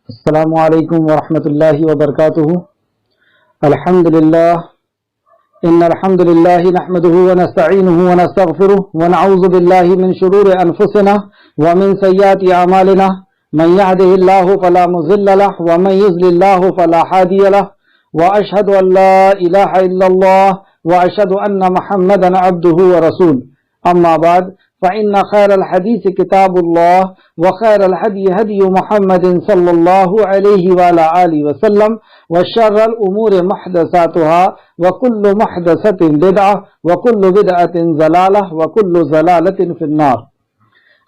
السلام علیکم ورحمۃ اللہ وبرکاتہ۔ الحمد للہ ان الحمد للہ نحمده ونستعینه ونستغفره ونعوذ باللہ من شرور انفسنا ومن سیئات اعمالنا من يهده الله فلا مضل له ومن يضلل الله فلا هادي له واشهد ان لا اله الا الله واشهد ان محمدا عبده ورسوله اما بعد فإن خير الحديث كتاب الله وخير الهدي هدي محمد صلى الله عليه وعلى آله وسلم وشر الأمور محدثاتها وكل محدثة بدعة وكل بدعة ضلالة وكل ضلالة في النار۔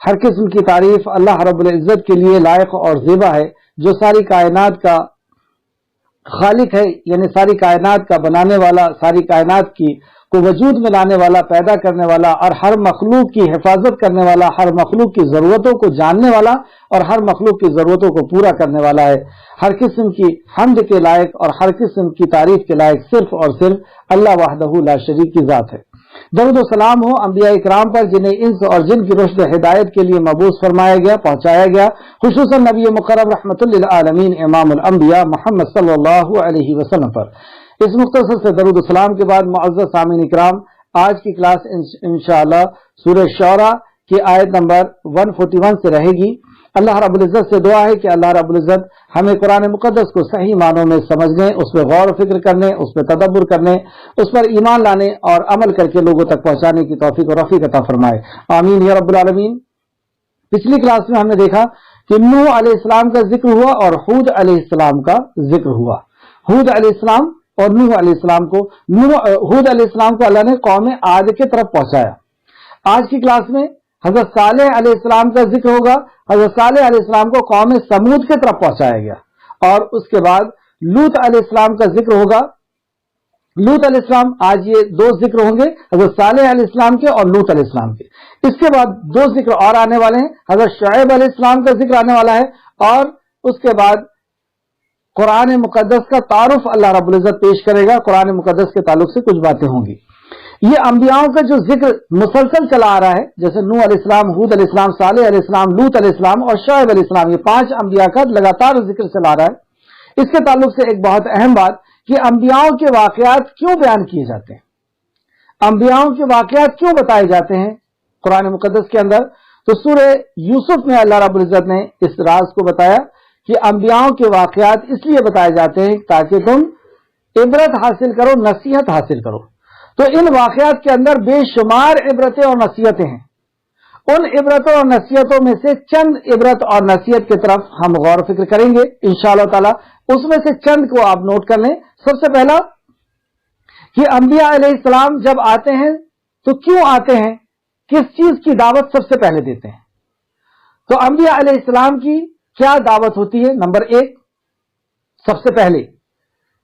ہر قسم کی تعریف اللہ رب العزت کے لیے لائق اور زیبا ہے، جو ساری کائنات کا خالق ہے، یعنی ساری کائنات کا بنانے والا، ساری کائنات کو وجود میں لانے والا، پیدا کرنے والا، اور ہر مخلوق کی حفاظت کرنے والا، ہر مخلوق کی ضرورتوں کو جاننے والا اور ہر مخلوق کی ضرورتوں کو پورا کرنے والا ہے۔ ہر قسم کی حمد کے لائق اور ہر قسم کی تعریف کے لائق صرف اور صرف اللہ وحدہ لا شریک کی ذات ہے۔ درود و سلام ہو انبیاء اکرام پر، جنہیں انس اور جن کی رشد ہدایت کے لیے مبعوث فرمایا گیا، پہنچایا گیا، خصوصاً نبی مکرم رحمت للعالمین امام الانبیاء محمد صلی اللہ علیہ وسلم پر۔ اس مختصر سے درود و سلام کے بعد معزز سامعین اکرام، آج کی کلاس انشاءاللہ سورہ شعراء کی آیت نمبر 141 سے رہے گی۔ اللہ رب العزت سے دعا ہے کہ اللہ رب العزت ہمیں قرآن مقدس کو صحیح معنوں میں سمجھنے، اس پہ غور و فکر کرنے، اس پہ تدبر کرنے، اس پر ایمان لانے اور عمل کر کے لوگوں تک پہنچانے کی توفیق و رفیق عطا فرمائے، آمین یا رب العالمین۔ پچھلی کلاس میں ہم نے دیکھا کہ نوح علیہ السلام کا ذکر ہوا اور ہود علیہ السلام کا ذکر ہوا۔ ہود علیہ السلام اور نوح علیہ السلام کو ہود علیہ السلام کو اللہ نے قوم عاد کی طرف پہنچایا۔ آج کی کلاس میں حضرت صالح علیہ السلام کا ذکر ہوگا۔ حضرت صالح علیہ السلام کو قوم سمود کی طرف پہنچایا گیا، اور اس کے بعد لوط علیہ السلام کا ذکر ہوگا۔ لوط علیہ السلام، آج یہ دو ذکر ہوں گے، حضرت صالح علیہ السلام کے اور لوط علیہ السلام کے۔ اس کے بعد دو ذکر اور آنے والے ہیں، حضرت شعیب علیہ السلام کا ذکر آنے والا ہے، اور اس کے بعد قرآن مقدس کا تعارف اللہ رب العزت پیش کرے گا۔ قرآن مقدس کے تعلق سے کچھ باتیں ہوں گی۔ یہ انبیاؤں کا جو ذکر مسلسل چلا آ رہا ہے، جیسے نوح علیہ السلام، ہود علیہ السلام، صالح علیہ السلام، لوط علیہ السلام اور شعیب علیہ السلام، یہ 5 انبیاء کا لگاتار ذکر چلا رہا ہے۔ اس کے تعلق سے ایک بہت اہم بات کہ انبیاؤں کے واقعات کیوں بیان کیے جاتے ہیں، انبیاؤں کے واقعات کیوں بتائے جاتے ہیں قرآن مقدس کے اندر؟ تو سورہ یوسف میں اللہ رب العزت نے اس راز کو بتایا کہ انبیاؤں کے واقعات اس لیے بتائے جاتے ہیں تاکہ تم عبرت حاصل کرو، نصیحت حاصل کرو۔ تو ان واقعات کے اندر بے شمار عبرتیں اور نصیحتیں ہیں۔ ان عبرتوں اور نصیحتوں میں سے چند عبرت اور نصیحت کی طرف ہم غور و فکر کریں گے انشاءاللہ تعالی۔ اس میں سے چند کو آپ نوٹ کر لیں۔ سب سے پہلا کہ انبیاء علیہ السلام جب آتے ہیں تو کیوں آتے ہیں، کس چیز کی دعوت سب سے پہلے دیتے ہیں؟ تو انبیاء علیہ السلام کی کیا دعوت ہوتی ہے؟ نمبر 1، سب سے پہلے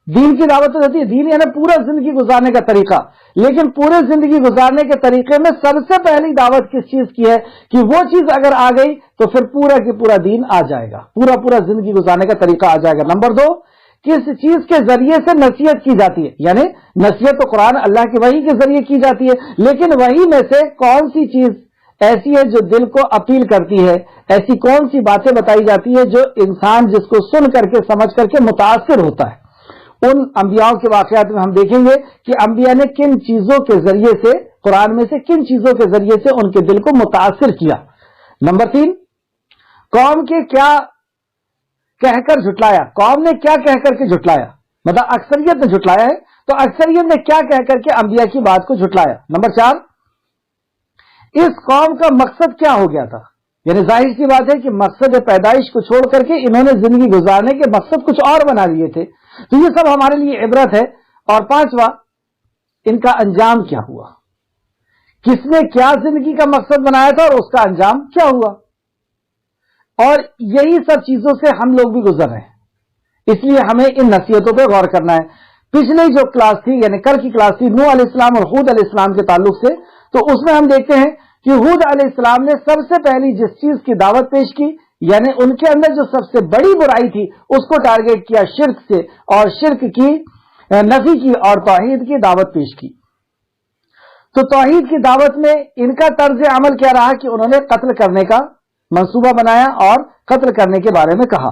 دین کی دعوت ہوتی ہے۔ دین یعنی پورا زندگی گزارنے کا طریقہ، لیکن پورے زندگی گزارنے کے طریقے میں سب سے پہلی دعوت کس چیز کی ہے کہ وہ چیز اگر آ گئی تو پھر پورا کی پورا دین آ جائے گا، پورا زندگی گزارنے کا طریقہ آ جائے گا۔ نمبر 2، کس چیز کے ذریعے سے نصیحت کی جاتی ہے، یعنی نصیحت تو قرآن اللہ کی وحی کے ذریعے کی جاتی ہے، لیکن وحی میں سے کون سی چیز ایسی ہے جو دل کو اپیل کرتی ہے، ایسی کون سی باتیں بتائی جاتی ہے جو انسان جس کو سن کر کے سمجھ کر کے متاثر ہوتا ہے۔ ان انبیاء کے واقعات میں ہم دیکھیں گے کہ انبیاء نے کن چیزوں کے ذریعے سے، قرآن میں سے کن چیزوں کے ذریعے سے ان کے دل کو متاثر کیا۔ نمبر 3، قوم کے کیا کہہ کر جھٹلایا، قوم نے کیا کہہ کر کے جھٹلایا، مطلب اکثریت نے جھٹلایا ہے تو اکثریت نے کیا کہہ کر کے انبیاء کی بات کو جھٹلایا۔ نمبر 4، اس قوم کا مقصد کیا ہو گیا تھا، یعنی ظاہر سی بات ہے کہ مقصد پیدائش کو چھوڑ کر کے انہوں نے زندگی گزارنے کے مقصد کچھ اور بنا لیے تھے، تو یہ سب ہمارے لیے عبرت ہے۔ اور 5واں، ان کا انجام کیا ہوا، کس نے کیا زندگی کا مقصد بنایا تھا اور اس کا انجام کیا ہوا، اور یہی سب چیزوں سے ہم لوگ بھی گزر رہے ہیں، اس لیے ہمیں ان نصیحتوں پہ غور کرنا ہے۔ پچھلی جو کلاس تھی، یعنی کل کی کلاس تھی نوح علیہ السلام اور ہود علیہ السلام کے تعلق سے، تو اس میں ہم دیکھتے ہیں کہ ہود علیہ السلام نے سب سے پہلی جس چیز کی دعوت پیش کی، یعنی ان کے اندر جو سب سے بڑی برائی تھی اس کو ٹارگیٹ کیا شرک سے، اور شرک کی نفی کی اور توحید کی دعوت پیش کی۔ تو توحید کی دعوت میں ان کا طرز عمل کیا رہا کہ انہوں نے قتل کرنے کا منصوبہ بنایا اور قتل کرنے کے بارے میں کہا۔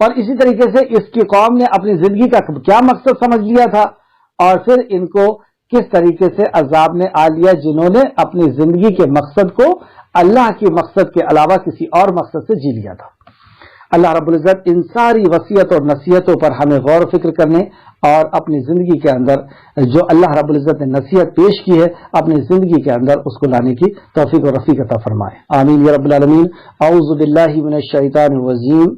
اور اسی طریقے سے اس کی قوم نے اپنی زندگی کا کیا مقصد سمجھ لیا تھا اور پھر ان کو کس طریقے سے عذاب میں آ لیا جنہوں نے اپنی زندگی کے مقصد کو اللہ کے مقصد کے علاوہ کسی اور مقصد سے جی لیا تھا۔ اللہ رب العزت ان ساری وصیت اور نصیحتوں پر ہمیں غور و فکر کرنے اور اپنی زندگی کے اندر جو اللہ رب العزت نے نصیحت پیش کی ہے اپنی زندگی کے اندر اس کو لانے کی توفیق و رفیق عطا فرمائے، آمین یا رب العالمین۔ اعوذ باللہ من الشیطان الرجیم۔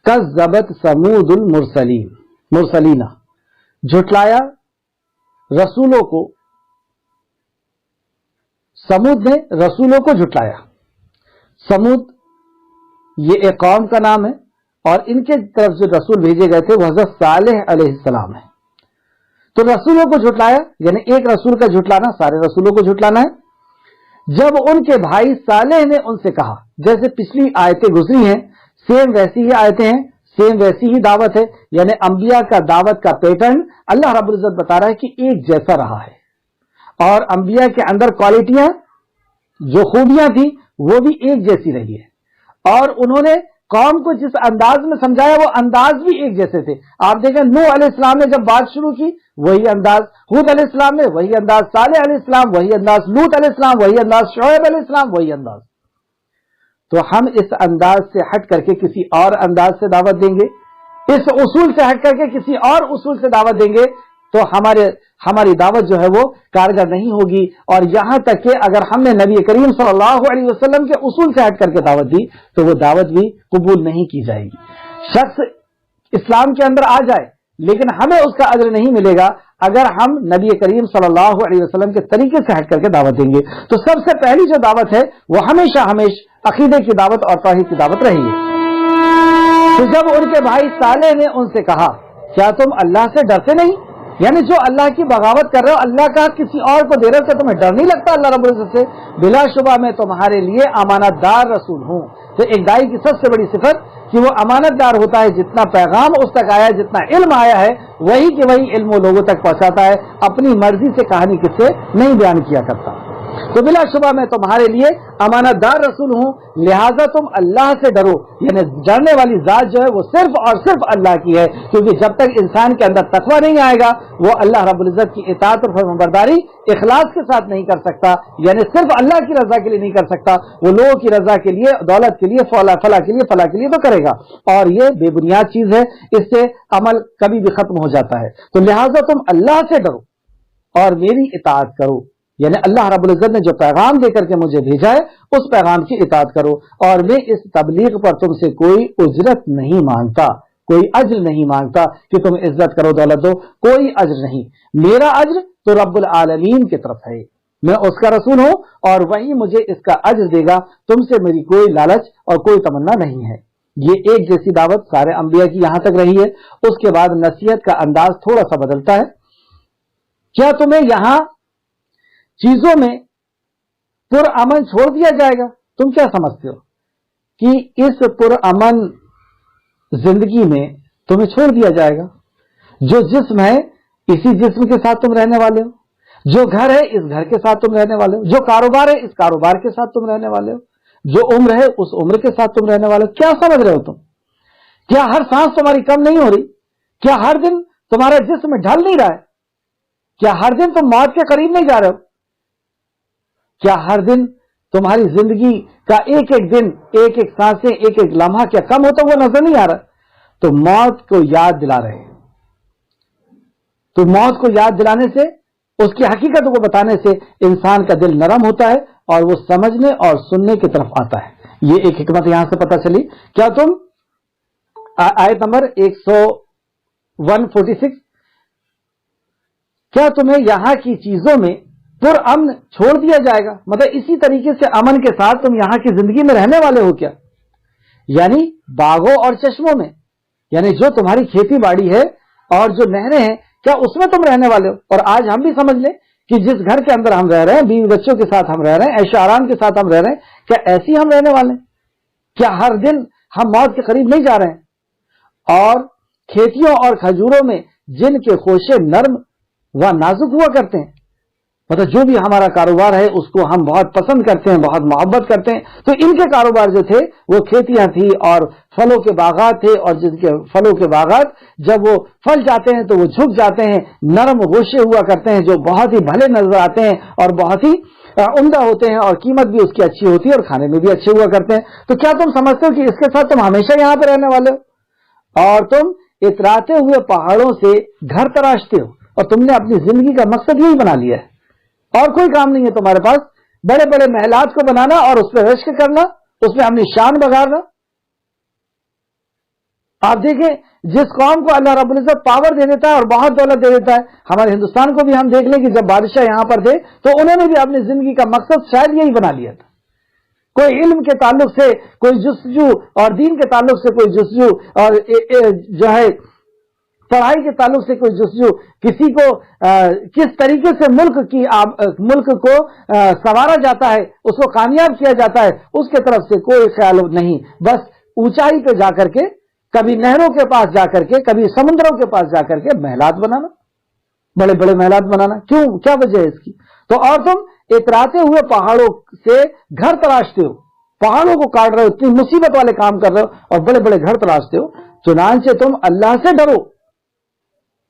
کذبت ثمود مرسلین، جھٹلایا رسولوں کو، سمود نے رسولوں کو جھٹلایا۔ سمود یہ ایک قوم کا نام ہے اور ان کے طرف جو رسول بھیجے گئے تھے وہ حضرت صالح علیہ السلام ہے۔ تو رسولوں کو جھٹلایا یعنی ایک رسول کا جھٹلانا سارے رسولوں کو جھٹلانا ہے۔ جب ان کے بھائی صالح نے ان سے کہا، جیسے پچھلی آیتیں گزری ہیں سیم ویسی ہی آیتیں ہیں، سیم ویسی ہی دعوت ہے، یعنی انبیاء کا دعوت کا پیٹرن اللہ رب العزت بتا رہا ہے کہ ایک جیسا رہا ہے، اور انبیاء کے اندر کوالٹیاں جو خوبیاں تھی وہ بھی ایک جیسی رہی ہے، اور انہوں نے قوم کو جس انداز میں سمجھایا وہ انداز بھی ایک جیسے تھے۔ آپ دیکھیں نوح علیہ السلام نے جب بات شروع کی وہی انداز، ہود علیہ السلام نے وہی انداز، صالح علیہ السلام وہی انداز، لوط علیہ السلام وہی انداز، شعیب علیہ السلام وہی انداز۔ تو ہم اس انداز سے ہٹ کر کے کسی اور انداز سے دعوت دیں گے، اس اصول سے ہٹ کر کے کسی اور اصول سے دعوت دیں گے تو ہماری دعوت جو ہے وہ کارگر نہیں ہوگی، اور یہاں تک کہ اگر ہم نے نبی کریم صلی اللہ علیہ وسلم کے اصول سے ہٹ کر کے دعوت دی تو وہ دعوت بھی قبول نہیں کی جائے گی۔ شخص اسلام کے اندر آ جائے لیکن ہمیں اس کا اجر نہیں ملے گا اگر ہم نبی کریم صلی اللہ علیہ وسلم کے طریقے سے ہٹ کر کے دعوت دیں گے۔ تو سب سے پہلی جو دعوت ہے وہ ہمیشہ عقیدے کی دعوت اور توحید کی دعوت رہی ہے۔ تو جب ان کے بھائی صالح نے ان سے کہا کیا تم اللہ سے ڈرتے نہیں، یعنی جو اللہ کی بغاوت کر رہے ہو اللہ کا کسی اور کو دے رہے ہو، کیا تمہیں ڈر نہیں لگتا اللہ رب العزت سے؟ بلا شبہ میں تمہارے لیے امانت دار رسول ہوں۔ تو ایک داعی کی سب سے بڑی صفت کہ وہ امانت دار ہوتا ہے، جتنا پیغام اس تک آیا ہے، جتنا علم آیا ہے وہی کہ وہی علم وہ لوگوں تک پہنچاتا ہے، اپنی مرضی سے کہانی کس سے نہیں بیان کیا کرتا۔ تو بلا شبہ میں تمہارے لیے امانت دار رسول ہوں، لہذا تم اللہ سے ڈرو، یعنی ڈرنے والی ذات جو ہے وہ صرف اور صرف اللہ کی ہے، کیونکہ جب تک انسان کے اندر تقوی نہیں آئے گا وہ اللہ رب العزت کی اطاعت اور فرمانبرداری اخلاص کے ساتھ نہیں کر سکتا، یعنی صرف اللہ کی رضا کے لیے نہیں کر سکتا، وہ لوگوں کی رضا کے لیے، دولت کے لیے، فلاح کے لیے تو کرے گا، اور یہ بے بنیاد چیز ہے، اس سے عمل کبھی بھی ختم ہو جاتا ہے۔ تو لہذا تم اللہ سے ڈرو اور میری اطاعت کرو، یعنی اللہ رب العزت نے جو پیغام دے کر کے مجھے بھیجا ہے اس پیغام کی اطاعت کرو، اور میں اس تبلیغ پر تم سے کوئی اجرت نہیں مانگتا، کوئی اجر نہیں مانگتا کہ تم عزت کرو، دولت دو، کوئی اجر نہیں، میرا اجر تو رب العالمین کی طرف ہے، میں اس کا رسول ہوں اور وہی مجھے اس کا اجر دے گا، تم سے میری کوئی لالچ اور کوئی تمنا نہیں ہے۔ یہ ایک جیسی دعوت سارے انبیاء کی یہاں تک رہی ہے۔ اس کے بعد نصیحت کا انداز تھوڑا سا بدلتا ہے۔ کیا تمہیں یہاں چیزوں میں پرامن چھوڑ دیا جائے گا؟ تم کیا سمجھتے ہو کہ اس پرامن زندگی میں تمہیں چھوڑ دیا جائے گا؟ جو جسم ہے اسی جسم کے ساتھ تم رہنے والے ہو، جو گھر ہے اس گھر کے ساتھ تم رہنے والے ہو، جو کاروبار ہے اس کاروبار کے ساتھ تم رہنے والے ہو، جو عمر ہے اس عمر کے ساتھ تم رہنے والے ہو۔ کیا سمجھ رہے ہو تم؟ کیا ہر سانس تمہاری کم نہیں ہو رہی؟ کیا ہر دن تمہارا جسم ڈھل نہیں رہا ہے؟ کیا ہر دن تم موت کے قریب نہیں جا رہے ہو؟ کیا ہر دن تمہاری زندگی کا ایک ایک دن، ایک ایک سانسیں، ایک ایک لمحہ کیا کم ہوتا وہ نظر نہیں آ رہا؟ تو موت کو یاد دلا رہے ہیں۔ تو موت کو یاد دلانے سے، اس کی حقیقت کو بتانے سے انسان کا دل نرم ہوتا ہے اور وہ سمجھنے اور سننے کی طرف آتا ہے۔ یہ ایک حکمت یہاں سے پتہ چلی۔ کیا تم آیت نمبر 146، کیا تمہیں یہاں کی چیزوں میں پرامن چھوڑ دیا جائے گا؟ مطلب اسی طریقے سے امن کے ساتھ تم یہاں کی زندگی میں رہنے والے ہو کیا؟ یعنی باغوں اور چشموں میں، یعنی جو تمہاری کھیتی باڑی ہے اور جو نہریں ہیں کیا اس میں تم رہنے والے ہو؟ اور آج ہم بھی سمجھ لیں کہ جس گھر کے اندر ہم رہ رہے ہیں، بیوی بچوں کے ساتھ ہم رہ رہے ہیں، عیش و آرام کے ساتھ ہم رہ رہے ہیں، کیا ایسی ہم رہنے والے ہیں؟ کیا ہر دن ہم موت کے قریب نہیں جا رہے ہیں؟ اور کھیتیوں اور کھجوروں میں جن کے خوشے نرم و نازک ہوا کرتے ہیں، مطلب جو بھی ہمارا کاروبار ہے اس کو ہم بہت پسند کرتے ہیں, بہت محبت کرتے ہیں. تو ان کے کاروبار جو تھے وہ کھیتیاں تھی اور پھلوں کے باغات تھے, اور جن کے پھلوں کے باغات جب وہ پھل جاتے ہیں تو وہ جھک جاتے ہیں, نرم گوشے ہوا کرتے ہیں جو بہت ہی بھلے نظر آتے ہیں اور بہت ہی عمدہ ہوتے ہیں, اور قیمت بھی اس کی اچھی ہوتی ہے اور کھانے میں بھی اچھے ہوا کرتے ہیں. تو کیا تم سمجھتے ہو کہ اس کے ساتھ تم ہمیشہ یہاں پہ رہنے والے ہو اور تم اتراتے ہوئے پہاڑوں سے گھر تراشتے ہو, اور تم نے اپنی زندگی کا مقصد یہی بنا لیا ہے اور کوئی کام نہیں ہے تمہارے پاس, بڑے بڑے محلات کو بنانا اور اس پہ رشک کرنا, اس میں اپنی شان بگاڑنا. آپ دیکھیں جس قوم کو اللہ رب العزت پاور دے دیتا ہے اور بہت دولت دے دیتا ہے, ہمارے ہندوستان کو بھی ہم دیکھ لیں کہ جب بادشاہ یہاں پر تھے تو انہوں نے بھی اپنی زندگی کا مقصد شاید یہی بنا لیا تھا. کوئی علم کے تعلق سے کوئی جستجو اور دین کے تعلق سے کوئی جستجو اور جو ہے پڑھائی کے تعلق سے کوئی جستجو, کسی کو کس طریقے سے ملک کو سنوارا جاتا ہے, اس کو کامیاب کیا جاتا ہے, اس کے طرف سے کوئی خیال نہیں. بس اونچائی پہ جا کر کے, کبھی نہروں کے پاس جا کر کے, کبھی سمندروں کے پاس جا کر کے محلات بنانا, بڑے بڑے محلات بنانا. کیوں, کیا وجہ ہے اس کی؟ تو اور تم اتراتے ہوئے پہاڑوں سے گھر تراشتے ہو, پہاڑوں کو کاٹ رہے ہو, اتنی مصیبت والے کام کر رہے ہو اور بڑے بڑے گھر تراشتے ہو. چنانچہ تم اللہ سے ڈرو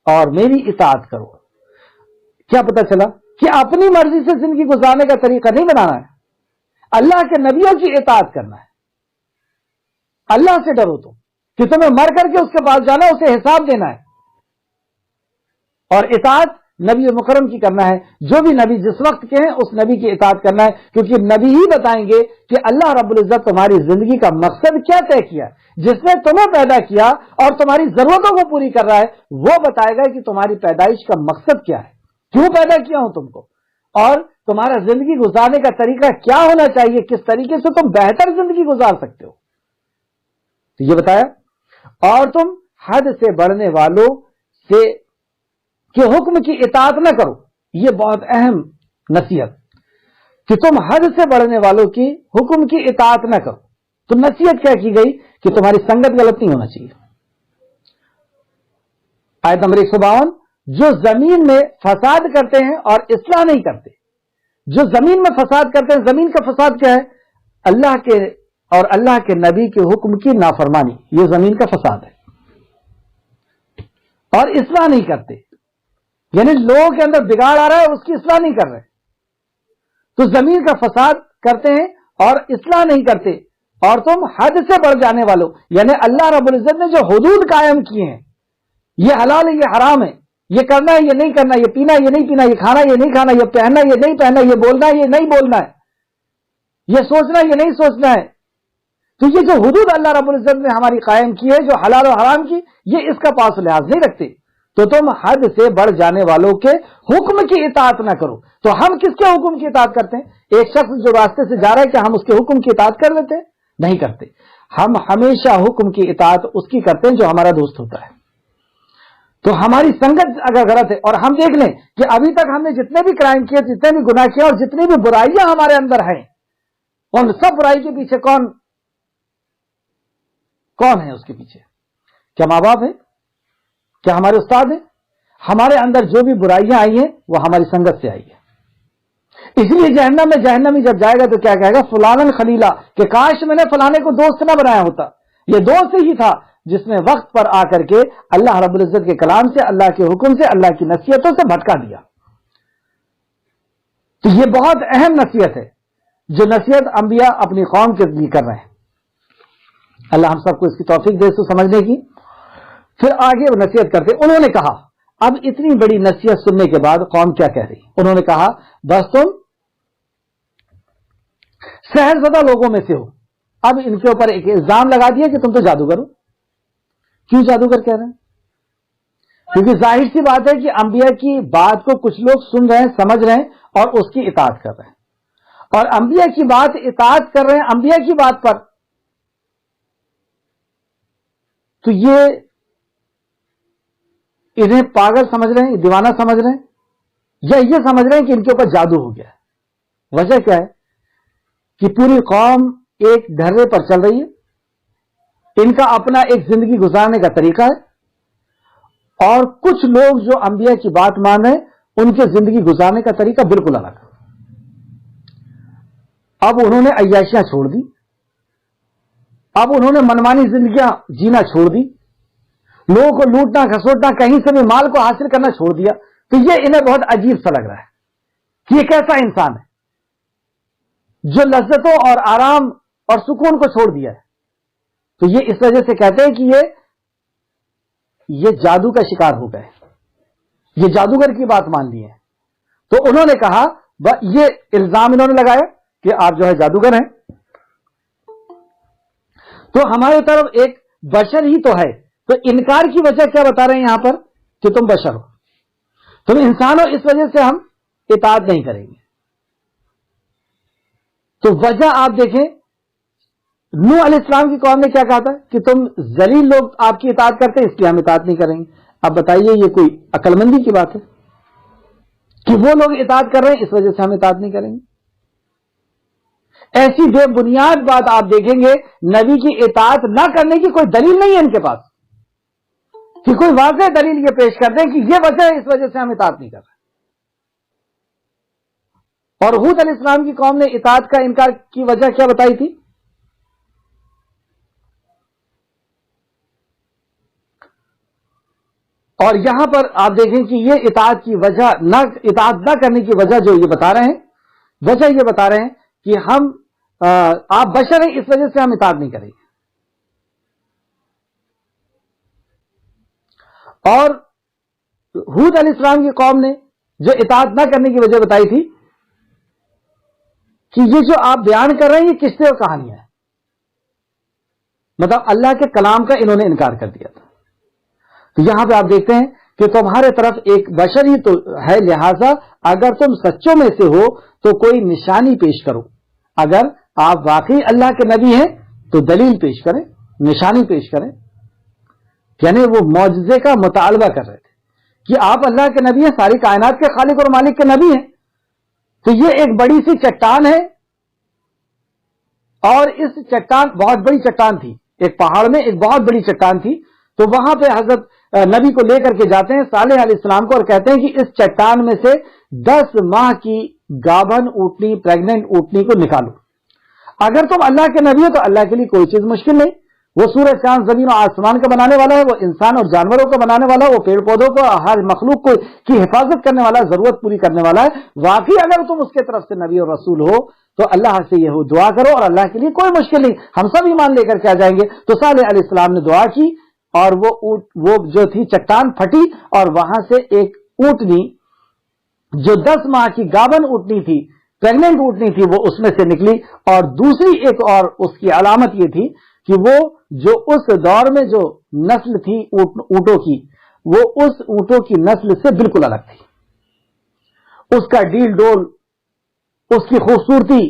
اور میری اطاعت کرو. کیا پتہ چلا کہ اپنی مرضی سے زندگی گزارنے کا طریقہ نہیں بنانا ہے, اللہ کے نبیوں کی اطاعت کرنا ہے. اللہ سے ڈرو تم کہ تمہیں مر کر کے اس کے پاس جانا, اسے حساب دینا ہے, اور اطاعت نبی مکرم کی کرنا ہے. جو بھی نبی جس وقت کے ہیں اس نبی کی اطاعت کرنا ہے, کیونکہ نبی ہی بتائیں گے کہ اللہ رب العزت تمہاری زندگی کا مقصد کیا طے کیا. جس نے تمہیں پیدا کیا اور تمہاری ضرورتوں کو پوری کر رہا ہے, وہ بتائے گا کہ تمہاری پیدائش کا مقصد کیا ہے, کیوں پیدا کیا ہوں تم کو, اور تمہارا زندگی گزارنے کا طریقہ کیا ہونا چاہیے, کس طریقے سے تم بہتر زندگی گزار سکتے ہو. تو یہ بتایا. اور تم حد سے بڑھنے والوں سے کہ حکم کی اطاعت نہ کرو. یہ بہت اہم نصیحت کہ تم حد سے بڑھنے والوں کی حکم کی اطاعت نہ کرو. تو نصیحت کیا کی گئی کہ تمہاری سنگت غلط نہیں ہونا چاہیے. آیت نمبر 152, جو زمین میں فساد کرتے ہیں اور اصلاح نہیں کرتے. جو زمین میں فساد کرتے ہیں, زمین کا فساد کیا ہے؟ اللہ کے اور اللہ کے نبی کے حکم کی نافرمانی, یہ زمین کا فساد ہے. اور اصلاح نہیں کرتے, یعنی لوگوں کے اندر بگاڑ آ رہا ہے, اس کی اصلاح نہیں کر رہے. تو زمین کا فساد کرتے ہیں اور اصلاح نہیں کرتے. اور تم حد سے بڑھ جانے والوں, یعنی اللہ رب العزت نے جو حدود قائم کیے ہیں, یہ حلال ہے, یہ حرام ہے, یہ کرنا ہے, یہ نہیں کرنا, یہ پینا, یہ نہیں پینا, یہ کھانا, یہ نہیں کھانا, یہ پہننا, یہ نہیں پہننا, یہ بولنا, یہ نہیں بولنا ہے, یہ سوچنا, یہ نہیں سوچنا ہے. تو یہ جو حدود اللہ رب العزت نے ہماری قائم کی ہے, جو حلال و حرام کی, یہ اس کا پاس لحاظ نہیں رکھتے. تو تم حد سے بڑھ جانے والوں کے حکم کی اطاعت نہ کرو. تو ہم کس کے حکم کی اطاعت کرتے ہیں؟ ایک شخص جو راستے سے جا رہا ہے, کیا ہم اس کے حکم کی اطاعت کر لیتے ہیں؟ نہیں کرتے. ہم ہمیشہ حکم کی اطاعت اس کی کرتے ہیں جو ہمارا دوست ہوتا ہے. تو ہماری سنگت اگر غلط ہے, اور ہم دیکھ لیں کہ ابھی تک ہم نے جتنے بھی کرائم کیے, جتنے بھی گناہ کیے, اور جتنی بھی برائیاں ہمارے اندر ہیں, ان سب برائی کے پیچھے کون ہے؟ اس کے پیچھے کیا ماں باپ ہیں؟ کیا ہمارے استاد ہیں؟ ہمارے اندر جو بھی برائیاں آئی ہیں وہ ہماری سنگت سے آئی ہے. اس لیے جہنم میں جہنمی جب جائے گا تو کیا کہے گا؟ فلانن خلیلا, کہ کاش میں نے فلانے کو دوست نہ بنایا ہوتا. یہ دوست ہی تھا جس نے وقت پر آ کر کے اللہ رب العزت کے کلام سے, اللہ کے حکم سے, اللہ کی نصیحتوں سے بھٹکا دیا. تو یہ بہت اہم نصیحت ہے جو نصیحت انبیاء اپنی قوم کے لیے کر رہے ہیں. اللہ ہم سب کو اس کی توفیق دے سو سمجھنے کی. پھر آگے وہ نصیحت کرتے, انہوں نے کہا, اب اتنی بڑی نصیحت سننے کے بعد قوم کیا کہہ رہی؟ انہوں نے کہا, بس تم سحر زدہ لوگوں میں سے ہو. اب ان کے اوپر ایک الزام لگا دیا کہ تم تو جادوگر ہو. کیوں جادوگر کہہ رہے ہیں؟ کیونکہ ظاہر سی بات ہے کہ انبیاء کی بات کو کچھ لوگ سن رہے ہیں, سمجھ رہے ہیں اور اس کی اطاعت کر رہے ہیں, اور انبیاء کی بات اطاعت کر رہے ہیں انبیاء کی بات پر. تو یہ انہیں پاگل سمجھ رہے ہیں, دیوانہ سمجھ رہے ہیں, یا یہ سمجھ رہے ہیں کہ ان کے اوپر جادو ہو گیا ہے. وجہ کیا ہے کہ پوری قوم ایک ڈھرے پر چل رہی ہے, ان کا اپنا ایک زندگی گزارنے کا طریقہ ہے, اور کچھ لوگ جو انبیاء کی بات مان رہے ہیں ان کے زندگی گزارنے کا طریقہ بالکل الگ. اب انہوں نے عیاشیاں چھوڑ دی, اب انہوں نے منمانی زندگیاں جینا چھوڑ دی, لوگوں کو لوٹنا کھسوٹنا, کہیں سے بھی مال کو حاصل کرنا چھوڑ دیا. تو یہ انہیں بہت عجیب سا لگ رہا ہے کہ یہ کیسا انسان ہے جو لذتوں اور آرام اور سکون کو چھوڑ دیا ہے. تو یہ اس وجہ سے کہتے ہیں کہ یہ جادو کا شکار ہو گئے, یہ جادوگر کی بات مان لی ہے. تو انہوں نے کہا, یہ الزام انہوں نے لگایا کہ آپ جو ہے جادوگر ہیں. تو ہماری طرف ایک بشر ہی تو ہے, تو انکار کی وجہ کیا بتا رہے ہیں یہاں پر کہ تم بشر ہو, تم انسان ہو, اس وجہ سے ہم اطاعت نہیں کریں گے. تو وجہ آپ دیکھیں, نوح علیہ السلام کی قوم نے کیا کہا تھا کہ تم ذلیل لوگ آپ کی اطاعت کرتے ہیں, اس لیے ہم اطاعت نہیں کریں گے. اب بتائیے یہ کوئی عقل مندی کی بات ہے کہ وہ لوگ اطاعت کر رہے ہیں اس وجہ سے ہم اطاعت نہیں کریں گے؟ ایسی بے بنیاد بات آپ دیکھیں گے. نبی کی اطاعت نہ کرنے کی کوئی دلیل نہیں ہے ان کے پاس کہ کوئی واضح دلیل یہ پیش کر دیں کہ یہ وجہ ہے, اس وجہ سے ہم اطاعت نہیں کر رہے. اور ہود علیہ السلام کی قوم نے اطاعت کا انکار کی وجہ کیا بتائی تھی؟ اور یہاں پر آپ دیکھیں کہ یہ اطاعت کی وجہ اطاعت نہ کرنے کی وجہ جو یہ بتا رہے ہیں, وجہ یہ بتا رہے ہیں کہ آپ بشر ہیں, اس وجہ سے ہم اطاعت نہیں کریں گے. اور ہود علیہ السلام کی قوم نے جو اطاعت نہ کرنے کی وجہ بتائی تھی کہ یہ جو آپ بیان کر رہے ہیں یہ قصے اور کہانیاں ہیں, مطلب اللہ کے کلام کا انہوں نے انکار کر دیا تھا. تو یہاں پہ آپ دیکھتے ہیں کہ تمہارے طرف ایک بشر ہی تو ہے, لہذا اگر تم سچوں میں سے ہو تو کوئی نشانی پیش کرو. اگر آپ واقعی اللہ کے نبی ہیں تو دلیل پیش کریں, نشانی پیش کریں. یعنی وہ معجزے کا مطالبہ کر رہے تھے کہ آپ اللہ کے نبی ہیں, ساری کائنات کے خالق اور مالک کے نبی ہیں. تو یہ ایک بڑی سی چٹان ہے, اور اس چٹان بہت بڑی چٹان تھی, ایک پہاڑ میں ایک بہت بڑی چٹان تھی. تو وہاں پہ حضرت نبی کو لے کر کے جاتے ہیں صالح علیہ السلام کو, اور کہتے ہیں کہ اس چٹان میں سے 10 ماہ کی گابن اونٹنی, پریگننٹ اونٹنی کو نکالو. اگر تم اللہ کے نبی ہو تو اللہ کے لیے کوئی چیز مشکل نہیں. وہ سورج چاند زمین و آسمان کا بنانے والا ہے, وہ انسان اور جانوروں کو بنانے والا ہے, وہ پیڑ پودوں کو, ہر مخلوق کو کی حفاظت کرنے والا, ضرورت پوری کرنے والا ہے. واقعی اگر تم اس کے طرف سے نبی اور رسول ہو تو اللہ سے یہ دعا کرو, اور اللہ کے لیے کوئی مشکل نہیں, ہم سب ایمان لے کر کے آ جائیں گے. تو صالح علیہ السلام نے دعا کی, اور وہ جو تھی چٹان پھٹی, اور وہاں سے ایک اونٹنی جو 10 ماہ کی گابن اونٹنی تھی, پریگننٹ اونٹنی تھی, وہ اس میں سے نکلی. اور دوسری ایک اور اس کی علامت یہ تھی کہ وہ جو اس دور میں جو نسل تھی اونٹوں کی, وہ اس اونٹوں کی نسل سے بالکل الگ تھی. اس کا ڈیل ڈول, اس کی خوبصورتی,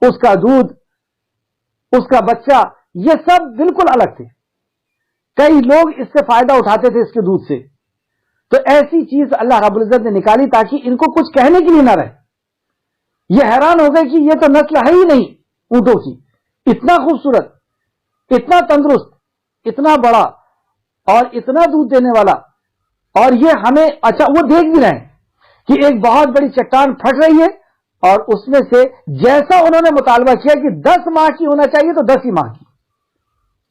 اس کا دودھ, اس کا بچہ, یہ سب بالکل الگ تھے. کئی لوگ اس سے فائدہ اٹھاتے تھے اس کے دودھ سے. تو ایسی چیز اللہ رب العزت نے نکالی تاکہ ان کو کچھ کہنے کے لیے نہ رہے. یہ حیران ہو گئے کہ یہ تو نسل ہے ہی نہیں اونٹوں کی, اتنا خوبصورت, اتنا تندرست, اتنا بڑا اور اتنا دودھ دینے والا. اور یہ ہمیں اچھا وہ دیکھ بھی رہے ہیں کہ ایک بہت بڑی چٹان پھٹ رہی ہے, اور اس میں سے جیسا انہوں نے مطالبہ کیا کہ 10 ماہ کی ہونا چاہیے تو 10 ہی ماہ کی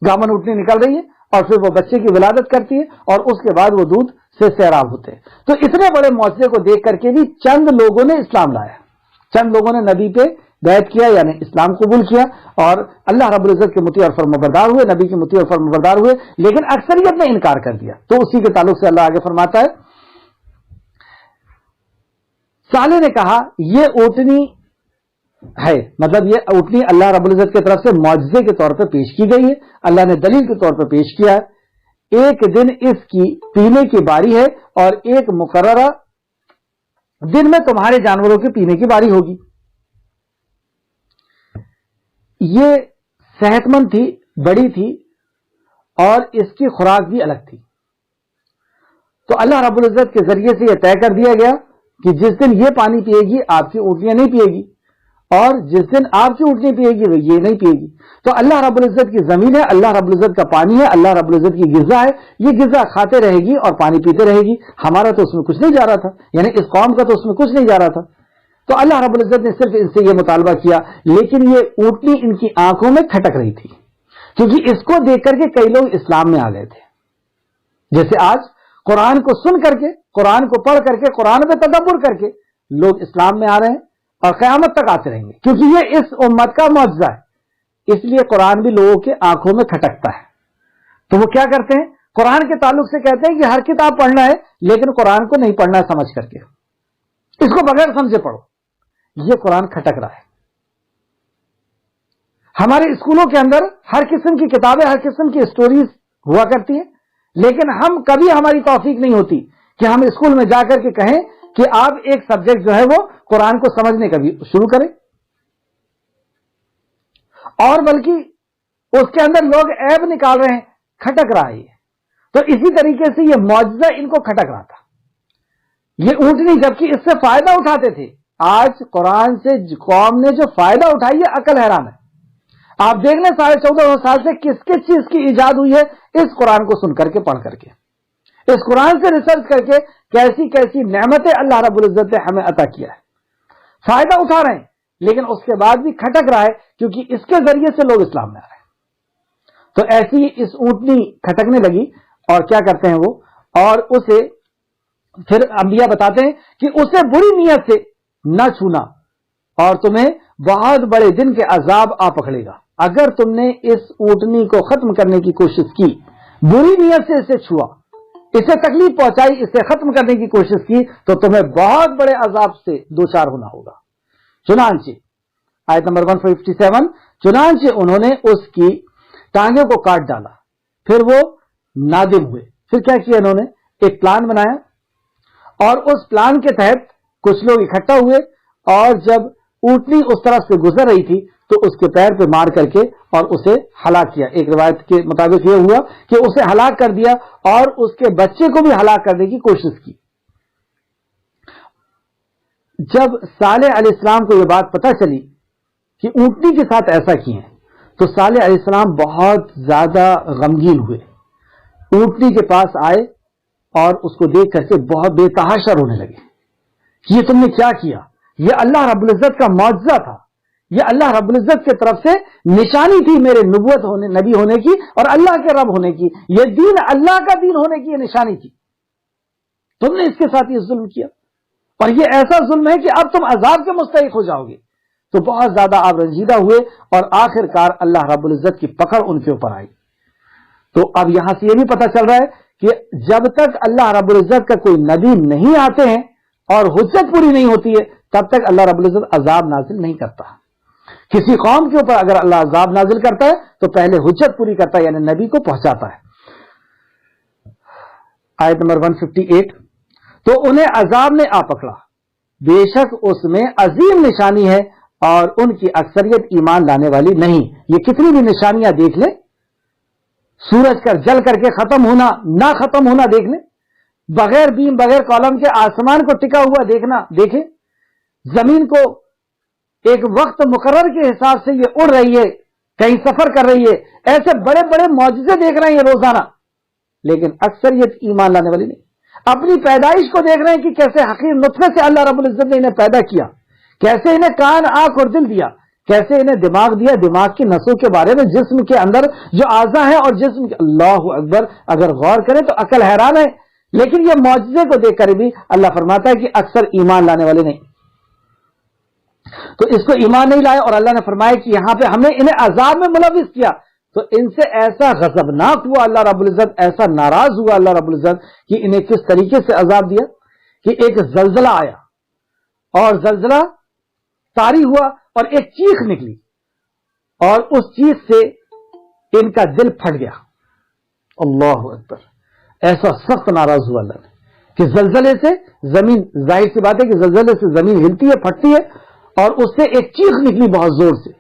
گامن اٹھنی نکل رہی ہے, اور پھر وہ بچے کی ولادت کرتی ہے, اور اس کے بعد وہ دودھ سے سیراب ہوتے ہیں. تو اتنے بڑے معجزے کو دیکھ کر کے بھی چند لوگوں نے اسلام لایا, چند لوگوں نے نبی پہ بیعت کیا, یعنی اسلام قبول کیا, اور اللہ رب العزت کے مطیع اور فرمانبردار ہوئے, نبی کے مطیع اور فرمانبردار ہوئے. لیکن اکثریت نے انکار کر دیا. تو اسی کے تعلق سے اللہ آگے فرماتا ہے, صالح نے کہا یہ اونٹنی ہے, مطلب یہ اونٹنی اللہ رب العزت کی طرف سے معجزے کے طور پہ پیش کی گئی ہے, اللہ نے دلیل کے طور پہ پیش کیا ہے. ایک دن اس کی پینے کی باری ہے, اور ایک مقررہ دن میں تمہارے جانوروں کے پینے کی باری ہوگی. یہ صحت مند تھی, بڑی تھی, اور اس کی خوراک بھی الگ تھی. تو اللہ رب العزت کے ذریعے سے یہ طے کر دیا گیا کہ جس دن یہ پانی پیے گی آپ کی اونٹنیاں نہیں پیے گی, اور جس دن آپ کی اونٹنی پیے گی وہ یہ نہیں پیے گی. تو اللہ رب العزت کی زمین ہے, اللہ رب العزت کا پانی ہے, اللہ رب العزت کی غذا ہے, یہ غذا کھاتے رہے گی اور پانی پیتے رہے گی. ہمارا تو اس میں کچھ نہیں جا رہا تھا, یعنی اس قوم کا تو اس میں کچھ نہیں جا رہا تھا. تو اللہ رب العزت نے صرف ان سے یہ مطالبہ کیا, لیکن یہ اونٹنی ان کی آنکھوں میں کھٹک رہی تھی, کیونکہ اس کو دیکھ کر کے کئی لوگ اسلام میں آ گئے تھے. جیسے آج قرآن کو سن کر کے, قرآن کو پڑھ کر کے, قرآن میں تدبر کر کے لوگ اسلام میں آ رہے ہیں اور قیامت تک آتے رہیں گے, کیونکہ یہ اس امت کا معجزہ ہے. اس لیے قرآن بھی لوگوں کے آنکھوں میں کھٹکتا ہے. تو وہ کیا کرتے ہیں, قرآن کے تعلق سے کہتے ہیں کہ ہر کتاب پڑھنا ہے, لیکن قرآن کو نہیں پڑھنا ہے سمجھ کر کے, اس کو بغیر سمجھے پڑھو. یہ قرآن کھٹک رہا ہے. ہمارے اسکولوں کے اندر ہر قسم کی کتابیں, ہر قسم کی اسٹوریز ہوا کرتی ہیں, لیکن ہم کبھی ہماری توفیق نہیں ہوتی کہ ہم اسکول میں جا کر کے کہیں کہ آپ ایک سبجیکٹ جو ہے وہ قرآن کو سمجھنے کا بھی شروع کریں. اور بلکہ اس کے اندر لوگ عیب نکال رہے ہیں, کھٹک رہا ہے. تو اسی طریقے سے یہ معجزہ ان کو کھٹک رہا تھا. یہ اونٹنی جبکہ اس سے فائدہ اٹھاتے تھے, آج قرآن سے قوم نے جو فائدہ اٹھائی ہے عقل حیران ہے. آپ دیکھ لیں 1450 سال سے کس کس چیز کی ایجاد ہوئی ہے اس قرآن کو سن کر کے, پڑھ کر کے, اس قرآن سے ریسرچ کر کے کیسی کیسی نعمتیں اللہ رب العزت نے ہمیں عطا کیا ہے. فائدہ اٹھا رہے ہیں, لیکن اس کے بعد بھی کھٹک رہا ہے, کیونکہ اس کے ذریعے سے لوگ اسلام میں آ رہے ہیں. تو ایسی اس اونٹنی کھٹکنے لگی, اور کیا کرتے ہیں وہ, اور اسے پھر انبیاء بتاتے ہیں کہ اسے بری نیت سے نہ چھونا, اور تمہیں بہت بڑے دن کے عذاب آ پکڑے گا اگر تم نے اس اونٹنی کو ختم کرنے کی کوشش کی, بری نیت سے اسے چھوا, اسے تکلیف پہنچائی, اسے ختم کرنے کی کوشش کی, تو تمہیں بہت بڑے عذاب سے دوچار ہونا ہوگا. چنانچہ آیت نمبر 157, چنانچہ انہوں نے اس کی ٹانگوں کو کاٹ ڈالا, پھر وہ نادم ہوئے. پھر کیا کیا انہوں نے, ایک پلان بنایا, اور اس پلان کے تحت کچھ لوگ اکٹھا ہوئے, اور جب اونٹنی اس طرف سے گزر رہی تھی تو اس کے پیر پہ مار کر کے اور اسے ہلاک کیا. ایک روایت کے مطابق یہ ہوا کہ اسے ہلاک کر دیا, اور اس کے بچے کو بھی ہلاک کرنے کی کوشش کی. جب صالح علیہ السلام کو یہ بات پتہ چلی کہ اونٹنی کے ساتھ ایسا کیے ہیں, تو صالح علیہ السلام بہت زیادہ غمگین ہوئے. اونٹنی کے پاس آئے اور اس کو دیکھ کر کے بہت بے تحاشا رونے لگے. یہ تم نے کیا کیا, یہ اللہ رب العزت کا معجزہ تھا, یہ اللہ رب العزت کی طرف سے نشانی تھی میرے نبوت ہونے, نبی ہونے کی, اور اللہ کے رب ہونے کی. یہ دین اللہ کا دین ہونے کی یہ نشانی تھی. تم نے اس کے ساتھ یہ ظلم کیا, اور یہ ایسا ظلم ہے کہ اب تم عذاب کے مستحق ہو جاؤ گے. تو بہت زیادہ آپ رنجیدہ ہوئے, اور آخر کار اللہ رب العزت کی پکڑ ان کے اوپر آئی. تو اب یہاں سے یہ بھی پتہ چل رہا ہے کہ جب تک اللہ رب العزت کا کوئی نبی نہیں آتے ہیں اور حجت پوری نہیں ہوتی ہے, تب تک اللہ رب العزت عذاب نازل نہیں کرتا. کسی قوم کے اوپر اگر اللہ عذاب نازل کرتا ہے تو پہلے حجت پوری کرتا ہے, یعنی نبی کو پہنچاتا ہے. آیت نمبر 158, تو انہیں عذاب نے آ پکڑا, بے شک اس میں عظیم نشانی ہے, اور ان کی اکثریت ایمان لانے والی نہیں. یہ کتنی بھی نشانیاں دیکھ لیں, سورج کا جل کر کے ختم ہونا, نہ ختم ہونا دیکھ لیں, بغیر بیم بغیر کالم کے آسمان کو ٹکا ہوا دیکھنا دیکھیں, زمین کو ایک وقت مقرر کے حساب سے یہ اڑ رہی ہے, کہیں سفر کر رہی ہے, ایسے بڑے بڑے معجزے دیکھ رہے ہیں یہ روزانہ, لیکن اکثریت ایمان لانے والی نہیں. اپنی پیدائش کو دیکھ رہے ہیں کہ کیسے حقیر نطفے سے اللہ رب العزت نے انہیں پیدا کیا, کیسے انہیں کان, آنکھ اور دل دیا, کیسے انہیں دماغ دیا, دماغ کی نسوں کے بارے میں, جسم کے اندر جو اعضاء ہیں اور جسم کے, اللہ اکبر, اگر غور کریں تو عقل حیران ہے. لیکن یہ معجزے کو دیکھ کر بھی اللہ فرماتا ہے کہ اکثر ایمان لانے والے نہیں. تو اس کو ایمان نہیں لائے, اور اللہ نے فرمایا کہ یہاں پہ ہم نے انہیں عذاب میں ملوث کیا. تو ان سے ایسا غضبناک ہوا اللہ رب العزت, ایسا ناراض ہوا اللہ رب العزت کہ انہیں کس طریقے سے عذاب دیا کہ ایک زلزلہ آیا, اور زلزلہ طاری ہوا, اور ایک چیخ نکلی, اور اس چیخ سے ان کا دل پھٹ گیا. اللہ اکبر, ایسا سخت ناراض ہوا اللہ نے کہ زلزلے سے زمین, ظاہر سی بات ہے کہ زلزلے سے زمین ہلتی ہے, پھٹتی ہے, اور اس سے ایک چیخ نکلی بہت زور سے,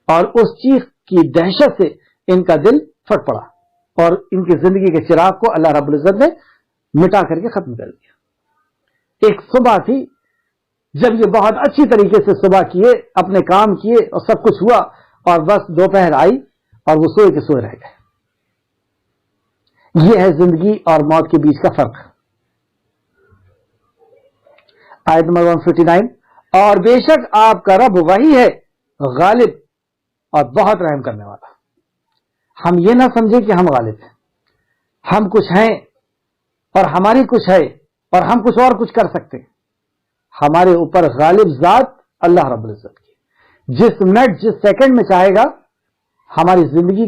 اور اس چیخ کی دہشت سے ان کا دل پھٹ پڑا, اور ان کی زندگی کے چراغ کو اللہ رب العزت نے مٹا کر کے ختم کر دیا. ایک صبح تھی, جب یہ بہت اچھی طریقے سے صبح کیے، اپنے کام کیے اور سب کچھ ہوا، اور بس دوپہر آئی اور وہ سوئے کے سوئے رہ گئے۔ یہ ہے زندگی اور موت کے بیچ کا فرق۔ آیت نمبر 159، اور بے شک آپ کا رب وہی ہے غالب اور بہت رحم کرنے والا۔ ہم یہ نہ سمجھیں کہ ہم غالب ہیں، ہم کچھ ہیں اور ہماری کچھ ہے اور ہم کچھ اور کچھ کر سکتے ہیں۔ ہمارے اوپر غالب ذات اللہ رب العزت کی، جس منٹ جس سیکنڈ میں چاہے گا ہماری زندگی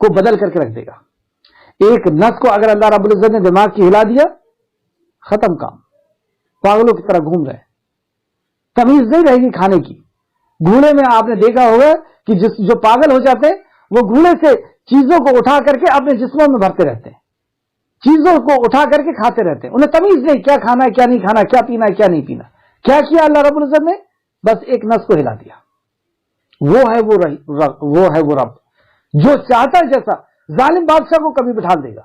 کو بدل کر کے رکھ دے گا۔ ایک نس کو اگر اللہ رب العزت نے دماغ کی ہلا دیا، ختم کام، پاگلوں کی طرح گھوم رہے ہیں، تمیز نہیں رہے گی کھانے کی۔ گھوڑے میں آپ نے دیکھا ہوگا کہ جو پاگل ہو جاتے ہیں وہ گھوڑے سے چیزوں کو اٹھا کر کے اپنے جسموں میں بھرتے رہتے ہیں، چیزوں کو اٹھا کر کے کھاتے رہتے ہیں، انہیں تمیز نہیں کیا کھانا ہے کیا نہیں کھانا، کیا پینا ہے کیا نہیں پینا۔ کیا کیا اللہ رب العزت نے؟ بس ایک نس کو ہلا دیا۔ وہ ہے وہ رب جو چاہتا ہے جیسا، ظالم بادشاہ کو کبھی بٹھا دے گا،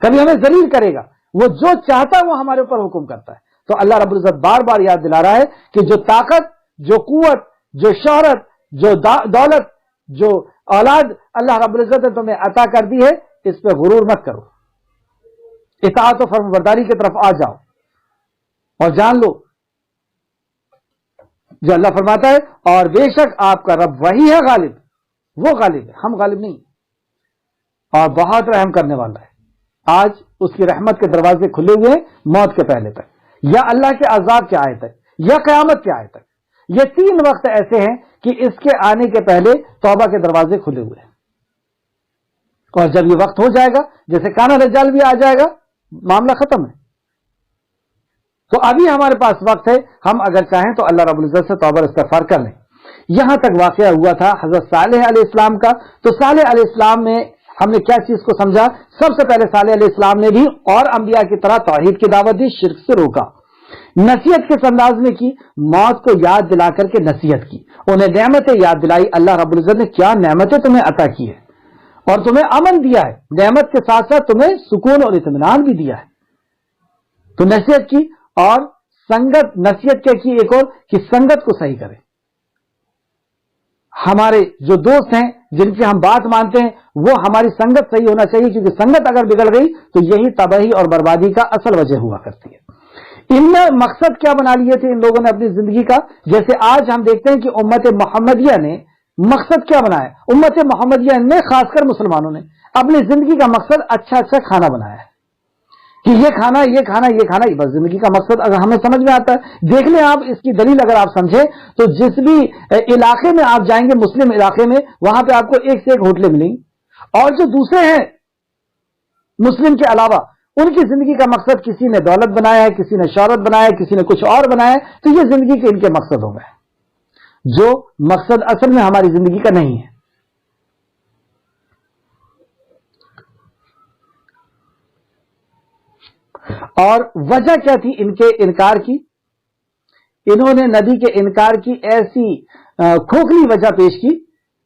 کبھی ہمیں ذلیل کرے گا، وہ جو چاہتا ہے وہ ہمارے اوپر حکم کرتا ہے۔ تو اللہ رب العزت بار بار یاد دلا رہا ہے کہ جو طاقت، جو قوت، جو شہرت، جو دولت، جو اولاد اللہ رب العزت نے تمہیں عطا کر دی ہے، اس پہ غرور مت کرو، اطاعت و فرمانبرداری کی طرف آ جاؤ اور جان لو جو اللہ فرماتا ہے، اور بے شک آپ کا رب وہی ہے غالب، وہ غالب ہے، ہم غالب نہیں، اور بہت رحم کرنے والا ہے۔ آج اس کی رحمت کے دروازے کھلے ہوئے ہیں موت کے پہلے تک، یا اللہ کے عذاب کے آئے تک، یا قیامت کے آئے تک۔ یہ 3 وقت ایسے ہیں کہ اس کے آنے کے پہلے توبہ کے دروازے کھلے ہوئے ہیں، اور جب یہ وقت ہو جائے گا، جیسے کانا دجال بھی آ جائے گا، معاملہ ختم ہے۔ تو ابھی ہمارے پاس وقت ہے، ہم اگر چاہیں تو اللہ رب العزت سے توبہ استغفار کر لیں۔ یہاں تک واقعہ ہوا تھا حضرت صالح علیہ السلام کا۔ تو صالح علیہ السلام میں ہم نے کیا چیز کو سمجھا؟ سب سے پہلے صالح علیہ السلام نے بھی اور انبیاء کی طرح توحید کی دعوت دی، شرک سے روکا، نصیحت کس انداز میں کی؟ موت کو یاد دلا کر کے نصیحت کی، انہیں نعمتیں یاد دلائی، اللہ رب العزت نے کیا نعمتیں تمہیں عطا کی ہے اور تمہیں امن دیا ہے، نعمت کے ساتھ ساتھ تمہیں سکون اور اطمینان بھی دیا ہے۔ تو نصیحت کی، اور سنگت، نصیحت کیا کی ایک اور کہ سنگت کو صحیح کریں۔ ہمارے جو دوست ہیں جن کی ہم بات مانتے ہیں وہ ہماری سنگت صحیح ہونا چاہیے، کیونکہ سنگت اگر بگڑ گئی تو یہی تباہی اور بربادی کا اصل وجہ ہوا کرتی ہے۔ ان نے مقصد کیا بنا لیے تھے ان لوگوں نے اپنی زندگی کا؟ جیسے آج ہم دیکھتے ہیں کہ امت محمدیہ نے مقصد کیا بنایا؟ امت محمدیہ نے خاص کر مسلمانوں نے اپنی زندگی کا مقصد اچھا کھانا بنایا ہے کہ یہ کھانا یہ کھانا یہ کھانا، بس زندگی کا مقصد اگر ہمیں سمجھ میں آتا ہے۔ دیکھ لیں آپ اس کی دلیل اگر آپ سمجھیں تو جس بھی علاقے میں آپ جائیں گے، مسلم علاقے میں، وہاں پہ آپ کو ایک سے ایک ہوٹلیں ملیں گی، اور جو دوسرے ہیں مسلم کے علاوہ ان کی زندگی کا مقصد کسی نے دولت بنایا ہے، کسی نے شہرت بنایا ہے، کسی نے کچھ اور بنایا ہے، تو یہ زندگی کے ان کے مقصد ہو گئے جو مقصد اصل میں ہماری زندگی کا نہیں ہے۔ اور وجہ کیا تھی ان کے انکار کی؟ انہوں نے نبی کے انکار کی ایسی کھوکھلی وجہ پیش کی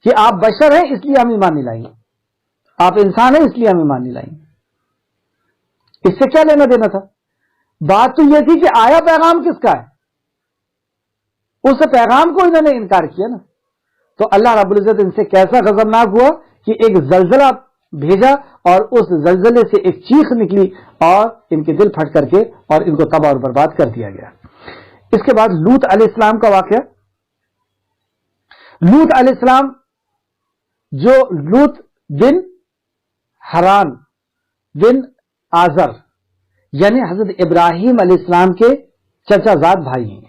کہ آپ بشر ہیں اس لیے ہم ایمان نہیں لائیں گے، آپ انسان ہیں اس لیے ہم ایمان نہیں لائیں گے۔ اس سے کیا لینا دینا تھا؟ بات تو یہ تھی کہ آیا پیغام کس کا ہے، اس پیغام کو انہوں نے انکار کیا نا۔ تو اللہ رب العزت ان سے کیسا غضبناک ہوا کہ ایک زلزلہ بھیجا، اور اس زلزلے سے ایک چیخ نکلی اور ان کے دل پھٹ کر کے اور ان کو تباہ اور برباد کر دیا گیا۔ اس کے بعد لوط علیہ السلام کا واقعہ۔ لوط علیہ السلام جو لوط بن حران بن آزر یعنی حضرت ابراہیم علیہ السلام کے چچا زاد بھائی ہیں،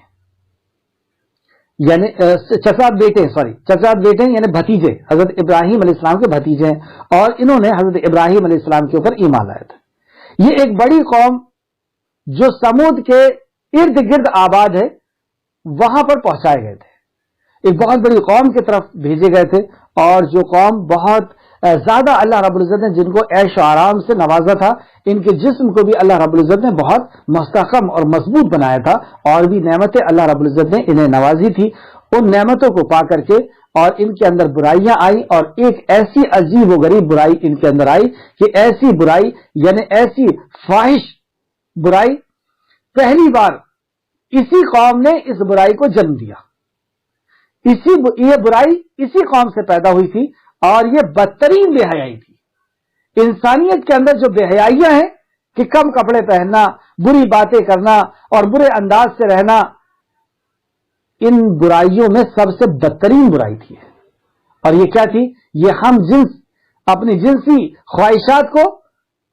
یعنی چچا بیٹے یعنی بھتیجے، حضرت ابراہیم علیہ السلام کے بھتیجے ہیں، اور انہوں نے حضرت ابراہیم علیہ السلام کے اوپر ایمان لایا تھا۔ یہ ایک بڑی قوم جو سمود کے ارد گرد آباد ہے وہاں پر پہنچائے گئے تھے، ایک بہت بڑی قوم کی طرف بھیجے گئے تھے، اور جو قوم بہت زیادہ اللہ رب العزت نے جن کو عیش و آرام سے نوازا تھا، ان کے جسم کو بھی اللہ رب العزت نے بہت مستحکم اور مضبوط بنایا تھا، اور بھی نعمتیں اللہ رب العزت نے انہیں نوازی تھی۔ ان نعمتوں کو پا کر کے اور ان کے اندر برائیاں آئی، اور ایک ایسی عجیب و غریب برائی ان کے اندر آئی کہ ایسی برائی یعنی ایسی فاحش برائی پہلی بار اسی قوم نے اس برائی کو جنم دیا، یہ برائی اسی قوم سے پیدا ہوئی تھی، اور یہ بدترین بے حیائی تھی۔ انسانیت کے اندر جو بے حیائیاں ہیں کہ کم کپڑے پہننا، بری باتیں کرنا اور برے انداز سے رہنا، ان برائیوں میں سب سے بدترین برائی تھی۔ اور یہ کیا تھی؟ یہ ہم جنس اپنی جنسی خواہشات کو،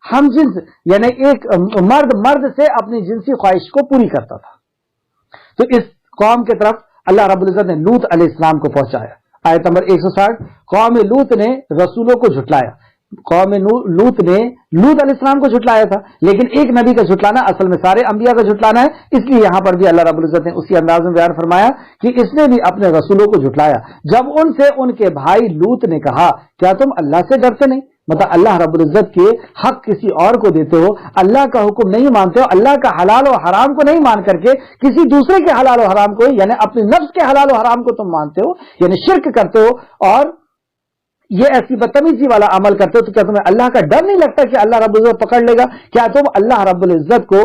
ہم جنس یعنی ایک مرد سے اپنی جنسی خواہش کو پوری کرتا تھا۔ تو اس قوم کی طرف اللہ رب العزت نے لوط علیہ السلام کو پہنچایا۔ آیت نمبر 160، قوم لوط نے رسولوں کو جھٹلایا۔ قوم لوط نے لوط علیہ السلام کو جھٹلایا تھا، لیکن ایک نبی کا جھٹلانا اصل میں سارے انبیاء کا جھٹلانا ہے۔ اس لیے یہاں پر بھی اللہ رب العزت نے اسی انداز میں بیان فرمایا کہ اس نے بھی اپنے رسولوں کو جھٹلایا جب ان سے ان کے بھائی لوط نے کہا کیا تم اللہ سے ڈرتے نہیں؟ مطلب اللہ رب العزت کے حق کسی اور کو دیتے ہو، اللہ کا حکم نہیں مانتے ہو، اللہ کا حلال و حرام کو نہیں مان کر کے کسی دوسرے کے حلال و حرام کو، یعنی اپنے نفس کے حلال و حرام کو تم مانتے ہو، یعنی شرک کرتے ہو اور یہ ایسی بدتمیزی والا عمل کرتے ہو، تو کیا تمہیں اللہ کا ڈر نہیں لگتا کہ اللہ رب العزت پکڑ لے گا؟ کیا تم اللہ رب العزت کو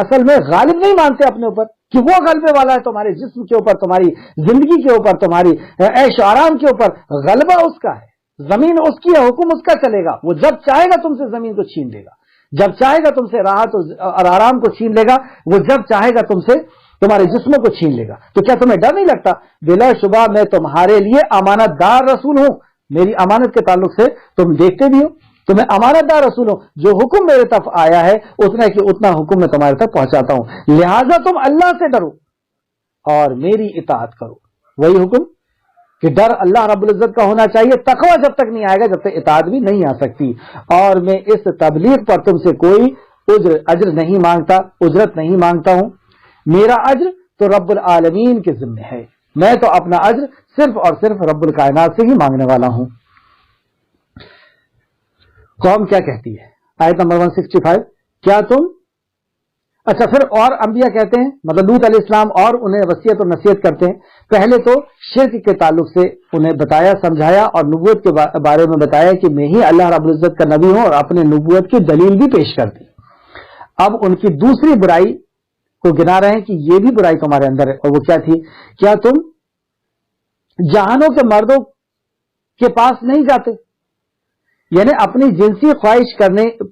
اصل میں غالب نہیں مانتے اپنے اوپر کہ وہ غلبے والا ہے تمہارے جسم کے اوپر، تمہاری زندگی کے اوپر، تمہاری عیش و آرام کے اوپر؟ غلبہ اس کا ہے، زمین اس کی ہے، حکم اس کا چلے گا۔ وہ جب چاہے گا تم سے زمین کو چھین لے گا، جب چاہے گا تم سے راحت اور آرام کو چھین لے گا، وہ جب چاہے گا تم سے تمہارے جسموں کو چھین لے گا۔ تو کیا تمہیں ڈر نہیں لگتا؟ بلا شبہ میں تمہارے لیے امانت دار رسول ہوں، میری امانت کے تعلق سے تم دیکھتے بھی ہو، تو میں امانت دار رسول ہوں، جو حکم میرے طرف آیا ہے اتنا کہ اتنا حکم میں تمہارے تک پہنچاتا ہوں، لہذا تم اللہ سے ڈرو اور میری اطاعت کرو۔ وہی حکم کہ ڈر اللہ رب العزت کا ہونا چاہیے، تقوی جب تک نہیں آئے گا جب تک اطاعت بھی نہیں آ سکتی۔ اور میں اس تبلیغ پر تم سے کوئی اجر نہیں مانگتا، اجرت نہیں مانگتا ہوں، میرا اجر تو رب العالمین کے ذمہ ہے، میں تو اپنا اجر صرف اور صرف رب الکائنات سے ہی مانگنے والا ہوں۔ قوم کیا کہتی ہے؟ آیت نمبر 165، کیا تم اچھا پھر اور انبیاء کہتے ہیں، مطلب لوط علیہ السلام اور انہیں وصیت اور نصیحت کرتے ہیں۔ پہلے تو شرک کے تعلق سے انہیں بتایا، سمجھایا اور نبوت کے بارے میں بتایا کہ میں ہی اللہ رب العزت کا نبی ہوں، اور اپنے نبوت کی دلیل بھی پیش کر دی۔ اب ان کی دوسری برائی کو گنا رہے ہیں کہ یہ بھی برائی تمہارے اندر ہے، اور وہ کیا تھی؟ کیا تم جہانوں کے مردوں کے پاس نہیں جاتے؟ یعنی اپنی جنسی خواہش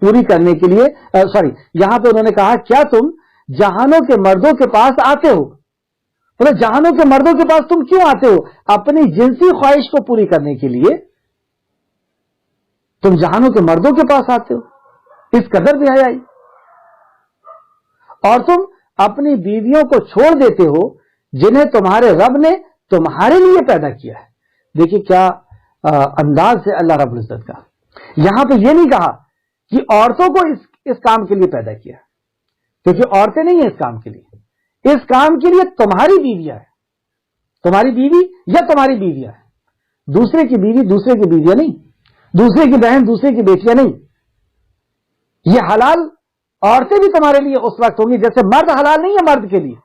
پوری کرنے کے لیے یہاں پہ انہوں نے کہا کیا تم جہانوں کے مردوں کے پاس آتے ہو؟ بولے جہانوں کے مردوں کے پاس تم کیوں آتے ہو؟ اپنی جنسی خواہش کو پوری کرنے کے لیے تم جہانوں کے مردوں کے پاس آتے ہو، اس قدر بے حیائی۔ اور تم اپنی بیویوں کو چھوڑ دیتے ہو جنہیں تمہارے رب نے تمہارے لیے پیدا کیا ہے۔ دیکھیے کیا انداز ہے اللہ رب العزت کا۔ یہاں پہ یہ نہیں کہا کہ عورتوں کو اس کام کے لیے پیدا کیا، کیونکہ عورتیں نہیں ہیں اس کام کے لیے، اس کام کے لیے تمہاری بیویاں ہیں، تمہاری بیوی یا تمہاری بیویاں ہیں، دوسرے کی بیوی دوسرے کی بیویاں نہیں، دوسرے کی بہن دوسرے کی بیٹیاں نہیں۔ یہ حلال عورتیں بھی تمہارے لیے اس وقت ہوں گی جیسے مرد حلال نہیں ہے مرد کے لیے،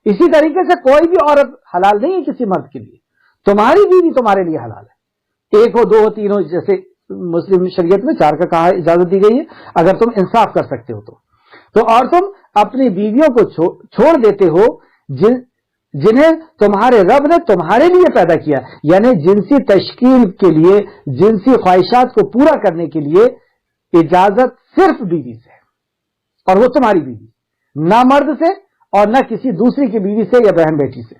اسی طریقے سے کوئی بھی عورت حلال نہیں ہے کسی مرد کے لیے، تمہاری بیوی تمہارے لیے حلال ہے، ایک ہو، دو ہو، تین ہو، جیسے مسلم شریعت میں 4 کا کہا اجازت دی گئی ہے اگر تم انصاف کر سکتے ہو تو۔ اور تم اپنی بیویوں کو چھوڑ دیتے ہو جنہیں تمہارے رب نے تمہارے لیے پیدا کیا، یعنی جنسی تشکیل کے لیے، جنسی خواہشات کو پورا کرنے کے لیے اجازت صرف بیوی سے، اور وہ تمہاری بیوی، نہ مرد سے اور نہ کسی دوسری کی بیوی سے یا بہن بیٹی سے،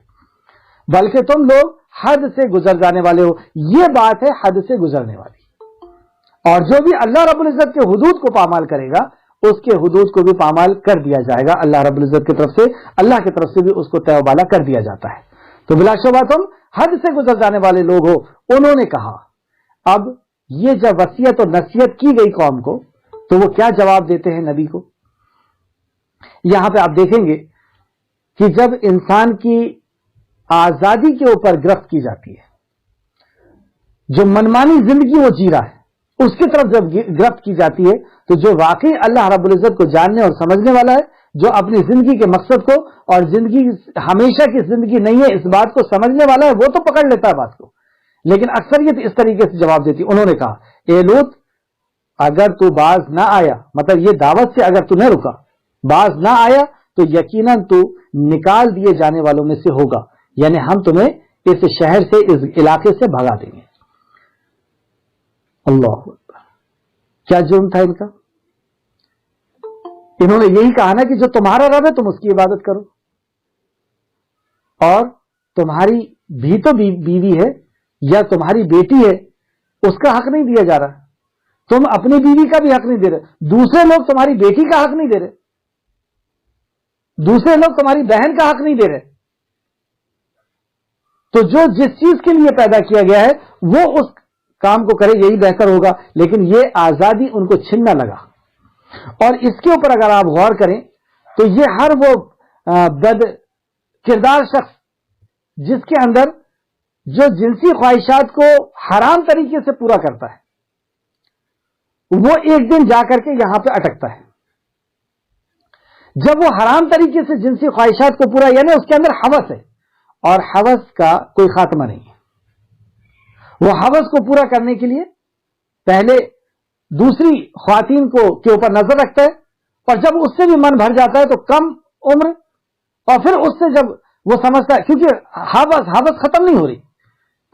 بلکہ تم لوگ حد سے گزر جانے والے ہو۔ یہ بات ہے حد سے گزرنے والی، اور جو بھی اللہ رب العزت کے حدود کو پامال کرے گا اس کے حدود کو بھی پامال کر دیا جائے گا اللہ رب العزت کی طرف سے، اللہ کی طرف سے بھی اس کو تہ و بالا کر دیا جاتا ہے۔ تو بلا شبہ تم حد سے گزر جانے والے لوگ ہو۔ انہوں نے کہا، اب یہ جب وصیت اور نصیحت کی گئی قوم کو تو وہ کیا جواب دیتے ہیں نبی کو؟ یہاں پہ آپ دیکھیں گے کہ جب انسان کی آزادی کے اوپر گرفت کی جاتی ہے، جو منمانی زندگی وہ جی رہا ہے اس کی طرف جب گرفت کی جاتی ہے، تو جو واقعی اللہ رب العزت کو جاننے اور سمجھنے والا ہے، جو اپنی زندگی کے مقصد کو اور زندگی ہمیشہ کی زندگی نہیں ہے اس بات کو سمجھنے والا ہے، وہ تو پکڑ لیتا ہے بات کو، لیکن اکثریت اس طریقے سے جواب دیتی۔ انہوں نے کہا، اے لوط اگر تو باز نہ آیا، مطلب یہ دعوت سے اگر تو نہ رکا، باز نہ آیا تو یقیناً تو نکال دیے جانے والوں میں سے ہوگا، یعنی ہم تمہیں اس شہر سے، اس علاقے سے بھگا دیں گے۔ اللہ اکبر، کیا جرم تھا ان کا؟ انہوں نے یہی کہا نا کہ جو تمہارا رب ہے تم اس کی عبادت کرو، اور تمہاری بھی تو بیوی ہے یا تمہاری بیٹی ہے، اس کا حق نہیں دیا جا رہا، تم اپنی بیوی کا بھی حق نہیں دے رہے، دوسرے لوگ تمہاری بیٹی کا حق نہیں دے رہے، دوسرے لوگ تمہاری بہن کا حق نہیں دے رہے۔ تو جو جس چیز کے لیے پیدا کیا گیا ہے وہ اس کام کو کرے، یہی بہتر ہوگا۔ لیکن یہ آزادی ان کو چھننا لگا، اور اس کے اوپر اگر آپ غور کریں تو یہ ہر وہ بد کردار شخص جس کے اندر جو جنسی خواہشات کو حرام طریقے سے پورا کرتا ہے، وہ ایک دن جا کر کے یہاں پہ اٹکتا ہے۔ جب وہ حرام طریقے سے جنسی خواہشات کو پورا، یعنی اس کے اندر ہوس ہے، اور ہوس کا کوئی خاتمہ نہیں ہے، وہ ہوس کو پورا کرنے کے لیے پہلے دوسری خواتین کے اوپر نظر رکھتا ہے، اور جب اس سے بھی من بھر جاتا ہے تو کم عمر، اور پھر اس سے جب وہ سمجھتا ہے، کیونکہ ہوس ختم نہیں ہو رہی،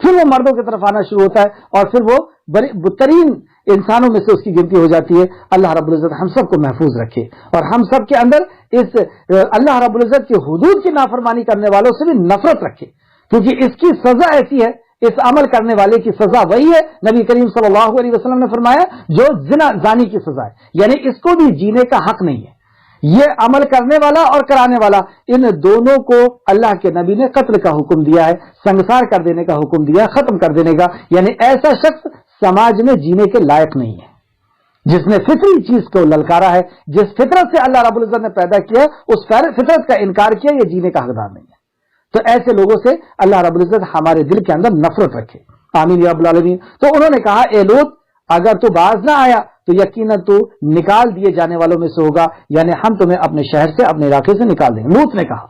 پھر وہ مردوں کی طرف آنا شروع ہوتا ہے، اور پھر وہ بدترین انسانوں میں سے اس کی گنتی ہو جاتی ہے۔ اللہ رب العزت ہم سب کو محفوظ رکھے، اور ہم سب کے اندر اس اللہ رب العزت کے حدود کی نافرمانی کرنے والوں سے بھی نفرت رکھے، کیونکہ اس کی سزا ایسی ہے، اس عمل کرنے والے کی سزا وہی ہے، نبی کریم صلی اللہ علیہ وسلم نے فرمایا، جو زانی کی سزا ہے، یعنی اس کو بھی جینے کا حق نہیں ہے۔ یہ عمل کرنے والا اور کرانے والا، ان دونوں کو اللہ کے نبی نے قتل کا حکم دیا ہے، سنگسار کر دینے کا حکم دیا ہے، ختم کر دینے کا، یعنی ایسا شخص سماج میں جینے کے لائق نہیں ہے، جس نے فطری چیز کو للکارا ہے، جس فطرت سے اللہ رب العزت نے پیدا کیا، اس فطرت کا انکار کیا، یہ جینے کا حقدار نہیں ہے۔ تو ایسے لوگوں سے اللہ رب العزت ہمارے دل کے اندر نفرت رکھے، آمین یا رب العالمین۔ تو انہوں نے کہا، اے لوط، اگر تو باز نہ آیا تو یقیناً تو نکال دیے جانے والوں میں سے ہوگا، یعنی ہم تمہیں اپنے شہر سے، اپنے علاقے سے نکال دیں گے۔ لوط نے کہا،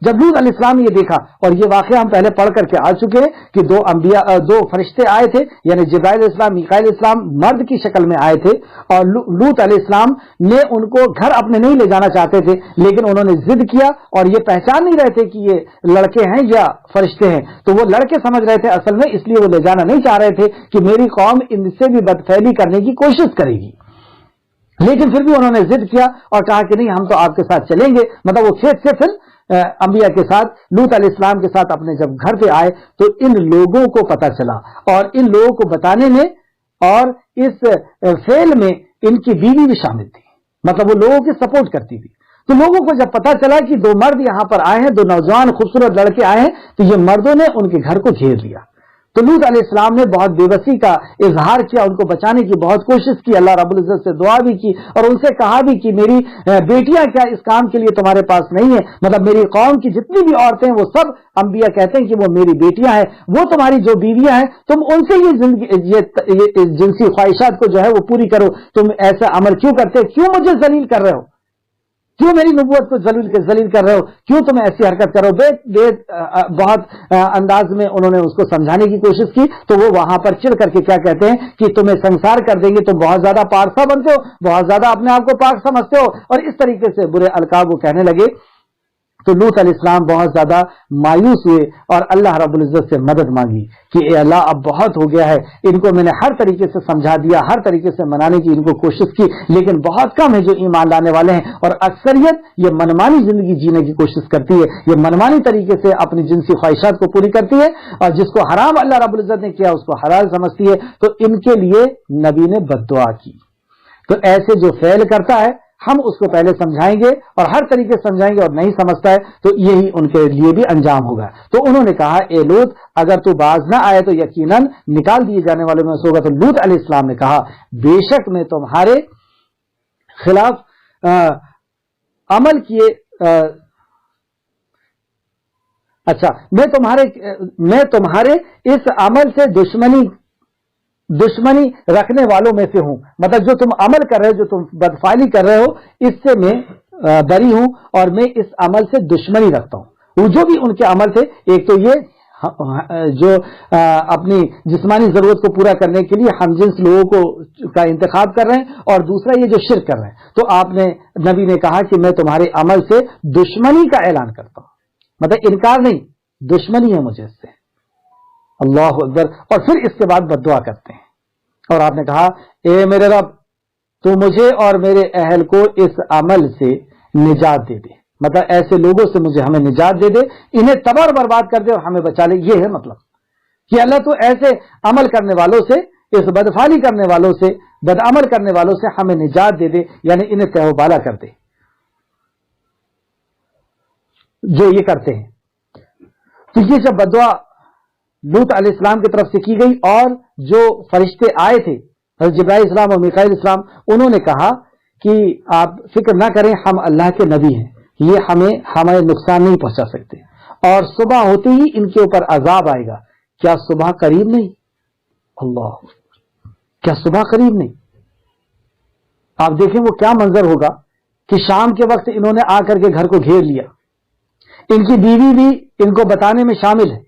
جب لوط علیہ السلام نے یہ دیکھا، اور یہ واقعہ ہم پہلے پڑھ کر کے آ چکے ہیں کہ دو فرشتے آئے تھے، یعنی جبرائیل علیہ السلام، میکائیل علیہ السلام مرد کی شکل میں آئے تھے، اور لوط علیہ السلام نے ان کو گھر اپنے نہیں لے جانا چاہتے تھے، لیکن انہوں نے ضد کیا، اور یہ پہچان نہیں رہے تھے کہ یہ لڑکے ہیں یا فرشتے ہیں، تو وہ لڑکے سمجھ رہے تھے اصل میں، اس لیے وہ لے جانا نہیں چاہ رہے تھے کہ میری قوم ان سے بھی بدفعلی کرنے کی کوشش کرے گی، لیکن پھر بھی انہوں نے ضد کیا اور کہا کہ نہیں، ہم تو آپ کے ساتھ چلیں گے۔ مطلب وہ کھیت سے پھر انبیاء کے ساتھ، لوط علیہ السلام کے ساتھ اپنے جب گھر پہ آئے تو ان لوگوں کو پتہ چلا، اور ان لوگوں کو بتانے میں اور اس فعل میں ان کی بیوی بھی شامل تھی، مطلب وہ لوگوں کی سپورٹ کرتی تھی۔ تو لوگوں کو جب پتہ چلا کہ دو مرد یہاں پر آئے ہیں، دو نوجوان خوبصورت لڑکے آئے ہیں، تو یہ مردوں نے ان کے گھر کو گھیر لیا۔ تو لوط علیہ السلام نے بہت بے بسی کا اظہار کیا، ان کو بچانے کی بہت کوشش کی، اللہ رب العزت سے دعا بھی کی، اور ان سے کہا بھی کہ میری بیٹیاں کیا اس کام کے لیے تمہارے پاس نہیں ہے، مطلب میری قوم کی جتنی بھی عورتیں وہ سب انبیاء کہتے ہیں کہ وہ میری بیٹیاں ہیں، وہ تمہاری جو بیویاں ہیں، تم ان سے یہ جنسی خواہشات کو جو ہے وہ پوری کرو، تم ایسا عمل کیوں کرتے، کیوں مجھے ذلیل کر رہے ہو، کیوں میری نبوت کو ذلیل کر رہے ہو، کیوں تم ایسی حرکت کرو۔ بہت انداز میں انہوں نے اس کو سمجھانے کی کوشش کی، تو وہ وہاں پر چڑھ کر کے کیا کہتے ہیں کہ تمہیں سنسار کر دیں گے، تم بہت زیادہ پارسا بنتے ہو، بہت زیادہ اپنے آپ کو پاک سمجھتے ہو، اور اس طریقے سے برے القاب وہ کہنے لگے۔ تو لوط علیہ السلام بہت زیادہ مایوس ہوئے اور اللہ رب العزت سے مدد مانگی کہ اے اللہ، اب بہت ہو گیا ہے، ان کو میں نے ہر طریقے سے سمجھا دیا، ہر طریقے سے منانے کی ان کو کوشش کی، لیکن بہت کم ہے جو ایمان لانے والے ہیں، اور اکثریت یہ منمانی زندگی جینے کی کوشش کرتی ہے، یہ منمانی طریقے سے اپنی جنسی خواہشات کو پوری کرتی ہے، اور جس کو حرام اللہ رب العزت نے کیا اس کو حلال سمجھتی ہے۔ تو ان کے لیے نبی نے بد دعا کی۔ تو ایسے جو فعل کرتا ہے ہم اس کو پہلے سمجھائیں گے اور ہر طریقے سے سمجھائیں گے، اور نہیں سمجھتا ہے تو یہی ان کے لیے بھی انجام ہوگا۔ تو انہوں نے کہا، اے لوط، اگر تو باز نہ آئے تو یقیناً نکال دیے جانے والوں میں سے ہوگا۔ تو لوط علیہ السلام نے کہا، بے شک میں تمہارے خلاف عمل کیے میں تمہارے اس عمل سے دشمنی رکھنے والوں میں سے ہوں، مطلب جو تم عمل کر رہے ہو، جو تم بدفعلی کر رہے ہو، اس سے میں بری ہوں، اور میں اس عمل سے دشمنی رکھتا ہوں۔ وہ جو بھی ان کے عمل تھے، ایک تو یہ جو اپنی جسمانی ضرورت کو پورا کرنے کے لیے ہم جنس لوگوں کا انتخاب کر رہے ہیں، اور دوسرا یہ جو شرک کر رہے ہیں، تو آپ نے نبی نے کہا کہ میں تمہارے عمل سے دشمنی کا اعلان کرتا ہوں، مطلب انکار نہیں، دشمنی ہے مجھے اس سے. اللہ اکبر. اور پھر اس کے بعد بد دعا کرتے ہیں، اور آپ نے کہا اے میرے رب تو مجھے اور میرے اہل کو اس عمل سے نجات دے دے، مطلب ایسے لوگوں سے مجھے ہمیں نجات دے دے، انہیں تباہ اور برباد کر دے اور ہمیں بچا لے. یہ ہے مطلب کہ اللہ تو ایسے عمل کرنے والوں سے، اس بدفعلی کرنے والوں سے، بد عمل کرنے والوں سے ہمیں نجات دے دے، یعنی انہیں تہ و بالا کر دے جو یہ کرتے ہیں. تو یہ جب بدعا لوط علیہ السلام کی طرف سے کی گئی، اور جو فرشتے آئے تھے حضرت جبرائیل السلام اور میکائیل السلام، انہوں نے کہا کہ آپ فکر نہ کریں، ہم اللہ کے نبی ہیں، یہ ہمیں نقصان نہیں پہنچا سکتے، اور صبح ہوتے ہی ان کے اوپر عذاب آئے گا. کیا صبح قریب نہیں؟ اللہ، کیا صبح قریب نہیں؟ آپ دیکھیں وہ کیا منظر ہوگا کہ شام کے وقت انہوں نے آ کر کے گھر کو گھیر لیا، ان کی بیوی بھی ان کو بتانے میں شامل ہے.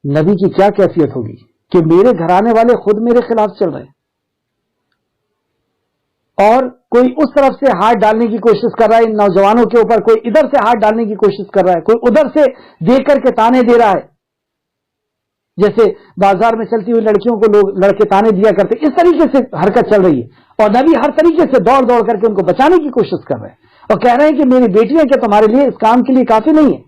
نبی کی کیا کیفیت ہوگی کہ میرے گھرانے والے خود میرے خلاف چل رہے ہیں، اور کوئی اس طرف سے ہاتھ ڈالنے کی کوشش کر رہا ہے ان نوجوانوں کے اوپر، کوئی ادھر سے ہاتھ ڈالنے کی کوشش کر رہا ہے، کوئی ادھر سے دیکھ کر کے تانے دے رہا ہے، جیسے بازار میں چلتی ہوئی لڑکیوں کو لوگ لڑکے تانے دیا کرتے، اس طریقے سے حرکت چل رہی ہے. اور نبی ہر طریقے سے دوڑ دوڑ کر کے ان کو بچانے کی کوشش کر رہے ہیں، اور کہہ رہے ہیں کہ میری بیٹیاں کیا تمہارے لیے اس کام کے لیے کافی نہیں ہے،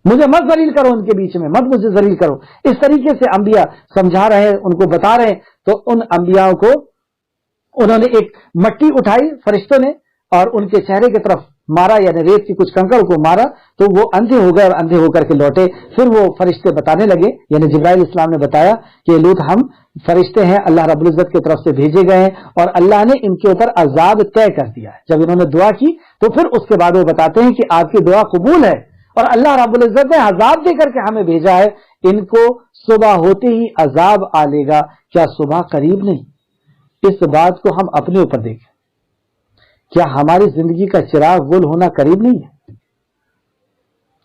مجھے مت ذلیل کرو، ان کے بیچ میں مت مجھے ذلیل کرو. اس طریقے سے انبیاء سمجھا رہے ہیں، ان کو بتا رہے ہیں. تو ان انبیاء کو انہوں نے ایک مٹی اٹھائی فرشتوں نے، اور ان کے چہرے کی طرف مارا، یعنی ریت کی کچھ کنکڑ کو مارا، تو وہ اندھے ہو گئے اور اندھے ہو کر کے لوٹے. پھر وہ فرشتے بتانے لگے، یعنی جبرائیل السلام نے بتایا کہ لوط ہم فرشتے ہیں، اللہ رب العزت کی طرف سے بھیجے گئے ہیں، اور اللہ نے ان کے اوپر عذاب طے کر دیا ہے. جب انہوں نے دعا کی تو پھر اس کے بعد وہ بتاتے ہیں کہ آپ کی دعا قبول ہے، اور اللہ رب العزت نے عذاب دے کر کے ہمیں بھیجا ہے، ان کو صبح ہوتے ہی عذاب آ لے گا، کیا صبح قریب نہیں؟ اس بات کو ہم اپنے اوپر دیکھیں، کیا ہماری زندگی کا چراغ گل ہونا قریب نہیں ہے؟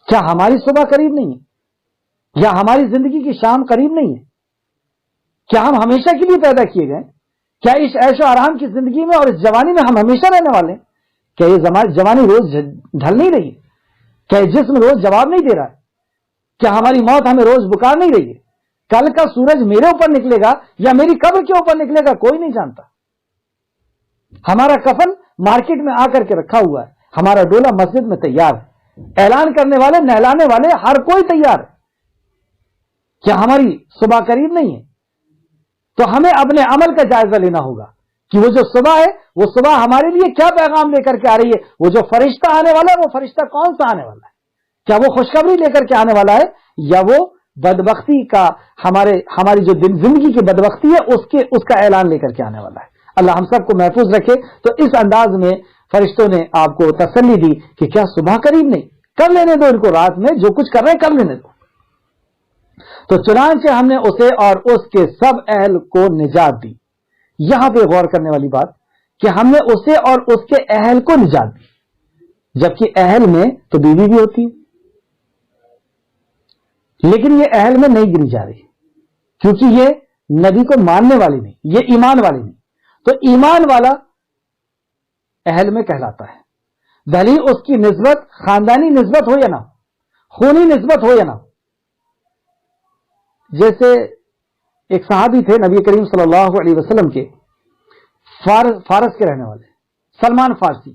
کیا ہماری صبح قریب نہیں ہے؟ یا ہماری زندگی کی شام قریب نہیں ہے؟ کیا ہم ہمیشہ کے لیے پیدا کیے گئے؟ کیا اس عیش و آرام کی زندگی میں اور اس جوانی میں ہم ہمیشہ رہنے والے ہیں؟ کیا یہ جوانی روز ڈھل نہیں رہی ہے؟ کیا یہ جسم روز جواب نہیں دے رہا ہے؟ کیا ہماری موت ہمیں روز بکار نہیں رہی ہے؟ کل کا سورج میرے اوپر نکلے گا یا میری قبر کے اوپر نکلے گا، کوئی نہیں جانتا. ہمارا کفن مارکیٹ میں آ کر کے رکھا ہوا ہے، ہمارا ڈولا مسجد میں تیار ہے، اعلان کرنے والے نہلانے والے ہر کوئی تیار ہے. کیا ہماری صبح قریب نہیں ہے؟ تو ہمیں اپنے عمل کا جائزہ لینا ہوگا کہ وہ جو صبح ہے، وہ صبح ہمارے لیے کیا پیغام لے کر کے آ رہی ہے. وہ جو فرشتہ آنے والا ہے، وہ فرشتہ کون سا آنے والا ہے؟ کیا وہ خوشخبری لے کر کے آنے والا ہے، یا وہ بدبختی کا، ہماری جو زندگی کی بدبختی ہے اس کا اعلان لے کر کے آنے والا ہے؟ اللہ ہم سب کو محفوظ رکھے. تو اس انداز میں فرشتوں نے آپ کو تسلی دی کہ کیا صبح قریب نہیں؟ کر لینے دو ان کو، رات میں جو کچھ کر رہے ہیں کر لینے دو. تو چنانچہ ہم نے اسے اور اس کے سب اہل کو نجات دی. یہاں پہ غور کرنے والی بات کہ ہم نے اسے اور اس کے اہل کو نجات دی، جبکہ اہل میں تو بیوی بھی ہوتی ہے، لیکن یہ اہل میں نہیں گری جا رہی کیونکہ یہ نبی کو ماننے والی نہیں، یہ ایمان والی نہیں. تو ایمان والا اہل میں کہلاتا ہے، بھلی اس کی نسبت خاندانی نسبت ہو یا نہ، خونی نسبت ہو یا نہ. جیسے ایک صحابی تھے نبی کریم صلی اللہ علیہ وسلم کے، فارس کے رہنے والے، سلمان فارسی.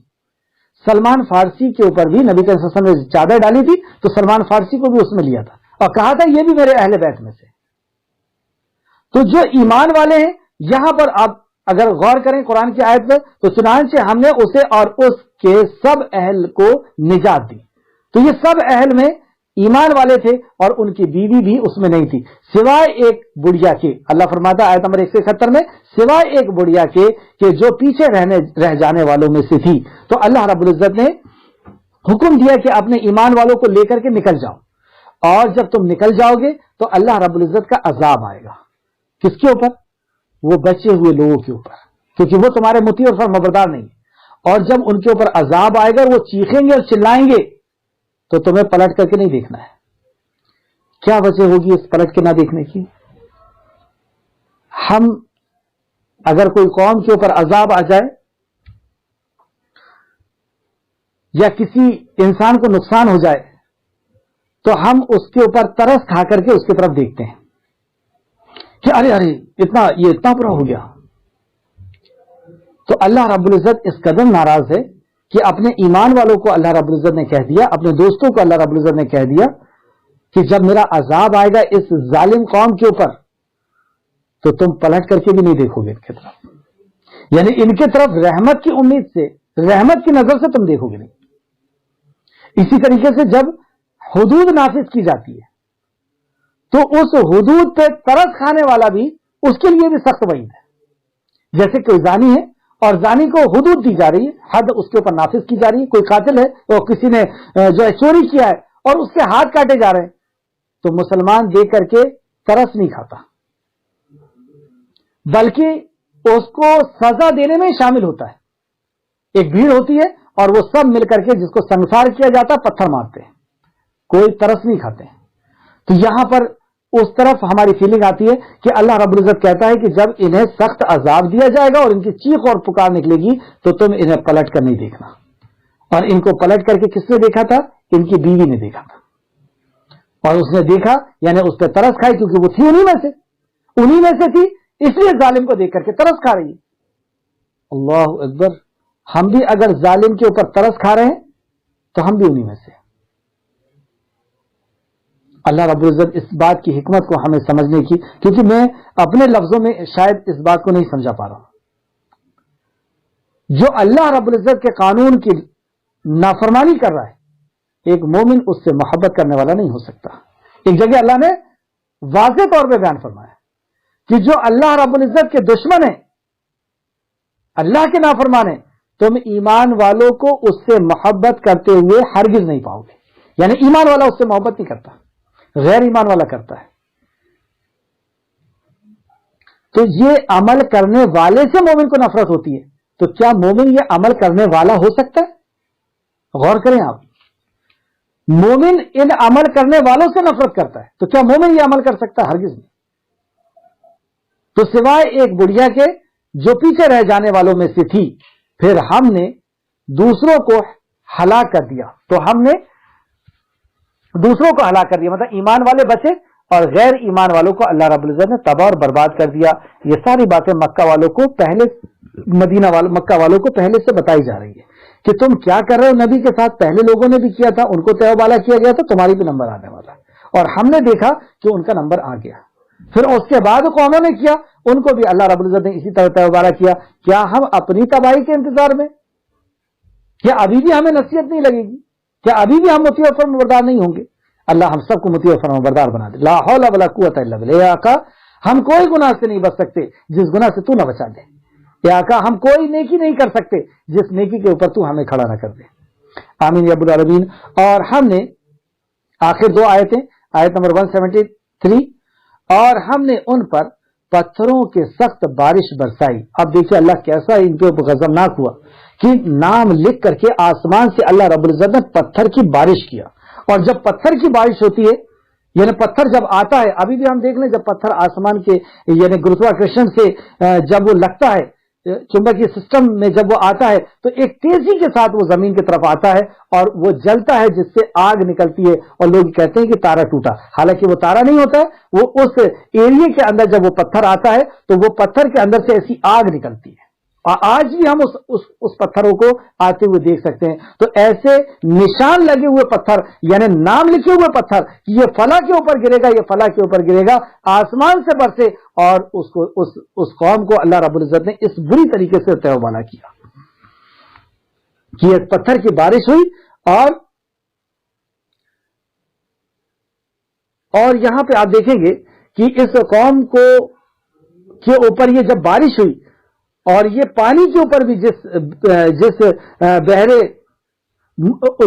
سلمان فارسی کے اوپر بھی نبی کریم صلی اللہ علیہ وسلم نے چادر ڈالی تھی، تو سلمان فارسی کو بھی اس میں لیا تھا اور کہا تھا یہ بھی میرے اہل بیت میں سے. تو جو ایمان والے ہیں، یہاں پر آپ اگر غور کریں قرآن کی آیت میں، تو چنانچہ ہم نے اسے اور اس کے سب اہل کو نجات دی. تو یہ سب اہل میں ایمان والے تھے، اور ان کی بیوی بھی اس میں نہیں تھی، سوائے ایک بڑھیا کے. اللہ فرماتا ہے آیت نمبر 171 میں، سوائے ایک بڑھیا کے کہ جو پیچھے رہ جانے والوں میں سے تھی. تو اللہ رب العزت نے حکم دیا کہ اپنے ایمان والوں کو لے کر کے نکل جاؤ، اور جب تم نکل جاؤ گے تو اللہ رب العزت کا عذاب آئے گا. کس کے اوپر؟ وہ بچے ہوئے لوگوں کے اوپر، کیونکہ وہ تمہارے مطیع اور فرمانبردار نہیں. اور جب ان کے اوپر عذاب آئے گا، وہ چیخیں گے اور چلائیں گے، تو تمہیں پلٹ کر کے نہیں دیکھنا ہے، کیا وجہ ہوگی اس پلٹ کے نہ دیکھنے کی؟ ہم اگر کوئی قوم کے اوپر عذاب آ جائے یا کسی انسان کو نقصان ہو جائے تو ہم اس کے اوپر ترس کھا کر کے اس کی طرف دیکھتے ہیں کہ ارے یہ اتنا برا ہو گیا. تو اللہ رب العزت اس قدر ناراض ہے کہ اپنے ایمان والوں کو اللہ رب العزت نے کہہ دیا, اپنے دوستوں کو اللہ رب العزت نے کہہ دیا کہ جب میرا عذاب آئے گا اس ظالم قوم کے اوپر تو تم پلٹ کر کے بھی نہیں دیکھو گے ان کی طرف, یعنی ان کی طرف رحمت کی امید سے, رحمت کی نظر سے تم دیکھو گے نہیں. اسی طریقے سے جب حدود نافذ کی جاتی ہے تو اس حدود پہ ترس کھانے والا بھی, اس کے لیے بھی سخت وعید ہے. جیسے کوئی زانی ہے اور زانی کو حدود دی جا رہی ہے, حد اس کے اوپر نافذ کی جا رہی ہے. کوئی قاتل ہے اور کسی نے جو ہے چوری کیا ہے اور اس کے ہاتھ کاٹے جا رہے ہیں, تو مسلمان دیکھ کر کے ترس نہیں کھاتا بلکہ اس کو سزا دینے میں شامل ہوتا ہے. ایک بھیڑ ہوتی ہے اور وہ سب مل کر کے جس کو سنسار کیا جاتا ہے پتھر مارتے ہیں, کوئی ترس نہیں کھاتے. تو یہاں پر اس طرف ہماری فیلنگ آتی ہے کہ اللہ رب العزت کہتا ہے کہ جب انہیں سخت عذاب دیا جائے گا اور ان کی چیخ اور پکار نکلے گی تو تم انہیں پلٹ کر نہیں دیکھنا. اور ان کو پلٹ کر کے کس نے دیکھا تھا؟ ان کی بیوی نے دیکھا تھا, اور اس نے دیکھا یعنی اس پہ ترس کھائی, کیونکہ وہ تھی انہی میں سے تھی, اس لیے ظالم کو دیکھ کر کے ترس کھا رہی ہے. اللہ اکبر. ہم بھی اگر ظالم کے اوپر ترس کھا رہے ہیں تو ہم بھی انہی میں سے. اللہ رب العزت اس بات کی حکمت کو ہمیں سمجھنے کی, کیونکہ میں اپنے لفظوں میں شاید اس بات کو نہیں سمجھا پا رہا ہوں. جو اللہ رب العزت کے قانون کی نافرمانی کر رہا ہے, ایک مومن اس سے محبت کرنے والا نہیں ہو سکتا. ایک جگہ اللہ نے واضح طور پہ بیان فرمایا کہ جو اللہ رب العزت کے دشمن ہیں, اللہ کے نافرمان ہیں, تم ایمان والوں کو اس سے محبت کرتے ہوئے ہرگز نہیں پاؤ گے. یعنی ایمان والا اس سے محبت نہیں کرتا, غیر ایمان والا کرتا ہے. تو یہ عمل کرنے والے سے مومن کو نفرت ہوتی ہے, تو کیا مومن یہ عمل کرنے والا ہو سکتا ہے؟ غور کریں آپ. مومن ان عمل کرنے والوں سے نفرت کرتا ہے, تو کیا مومن یہ عمل کر سکتا ہے؟ ہرگز نہیں. تو سوائے ایک بڑھیا کے جو پیچھے رہ جانے والوں میں سے تھی, پھر ہم نے دوسروں کو ہلاک کر دیا. تو ہم نے دوسروں کو ہلاک کر دیا, مطلب ایمان والے بچے اور غیر ایمان والوں کو اللہ رب العزت نے تباہ اور برباد کر دیا. یہ ساری باتیں مکہ والوں کو پہلے مکہ والوں کو پہلے سے بتائی جا رہی ہے کہ تم کیا کر رہے ہو نبی کے ساتھ. پہلے لوگوں نے بھی کیا تھا, ان کو تیو بالا کیا گیا تھا, تمہاری بھی نمبر آنے والا, اور ہم نے دیکھا کہ ان کا نمبر آ گیا. پھر اس کے بعد قوموں نے کیا, ان کو بھی اللہ رب العزت نے اسی طرح تیو بالا کیا. کیا ہم اپنی تباہی کے انتظار میں؟ کیا ابھی بھی ہمیں نصیحت نہیں لگے گی؟ کیا ابھی بھی ہم مطیع و فرمانبردار نہیں ہوں گے؟ اللہ ہم سب کو مطیع و فرمانبردار بنا دے. لا حول ولا قوت الا باللہ. اے آقا ہم کوئی گناہ سے نہیں بچ سکتے جس گناہ سے تو نہ بچا دے. اے آقا ہم کوئی نیکی نہیں کر سکتے جس نیکی کے اوپر تو ہمیں کھڑا نہ کر دے. آمین یا رب العالمین. اور ہم نے آخر دو آیتیں, آیت نمبر 173, اور ہم نے ان پر پتھروں کے سخت بارش برسائی. اب دیکھیے اللہ کیسا ان کے اوپر غضبناک ہوا کہ نام لکھ کر کے آسمان سے اللہ رب العزت نے پتھر کی بارش کیا. اور جب پتھر کی بارش ہوتی ہے, یعنی پتھر جب آتا ہے, ابھی بھی ہم دیکھ لیں جب پتھر آسمان کے یعنی گروتواکرشن سے جب وہ لگتا ہے, چمبکی سسٹم میں جب وہ آتا ہے تو ایک تیزی کے ساتھ وہ زمین کی طرف آتا ہے اور وہ جلتا ہے, جس سے آگ نکلتی ہے, اور لوگ کہتے ہیں کہ تارا ٹوٹا. حالانکہ وہ تارا نہیں ہوتا ہے, وہ اس ایریے کے اندر جب وہ پتھر آتا ہے تو وہ پتھر کے اندر سے ایسی آگ نکلتی ہے. اور آج بھی ہم اس پتھروں کو آتے ہوئے دیکھ سکتے ہیں. تو ایسے نشان لگے ہوئے پتھر, یعنی نام لکھے ہوئے پتھر کہ یہ فلاں کے اوپر گرے گا, یہ فلاں کے اوپر گرے گا, آسمان سے برسے, اور اس قوم کو اللہ رب العزت نے اس بری طریقے سے تیو بالا کیا کہ ایک پتھر کی بارش ہوئی. اور یہاں پہ آپ دیکھیں گے کہ اس قوم کے اوپر یہ جب بارش ہوئی, اور یہ پانی کے اوپر بھی جس بحرے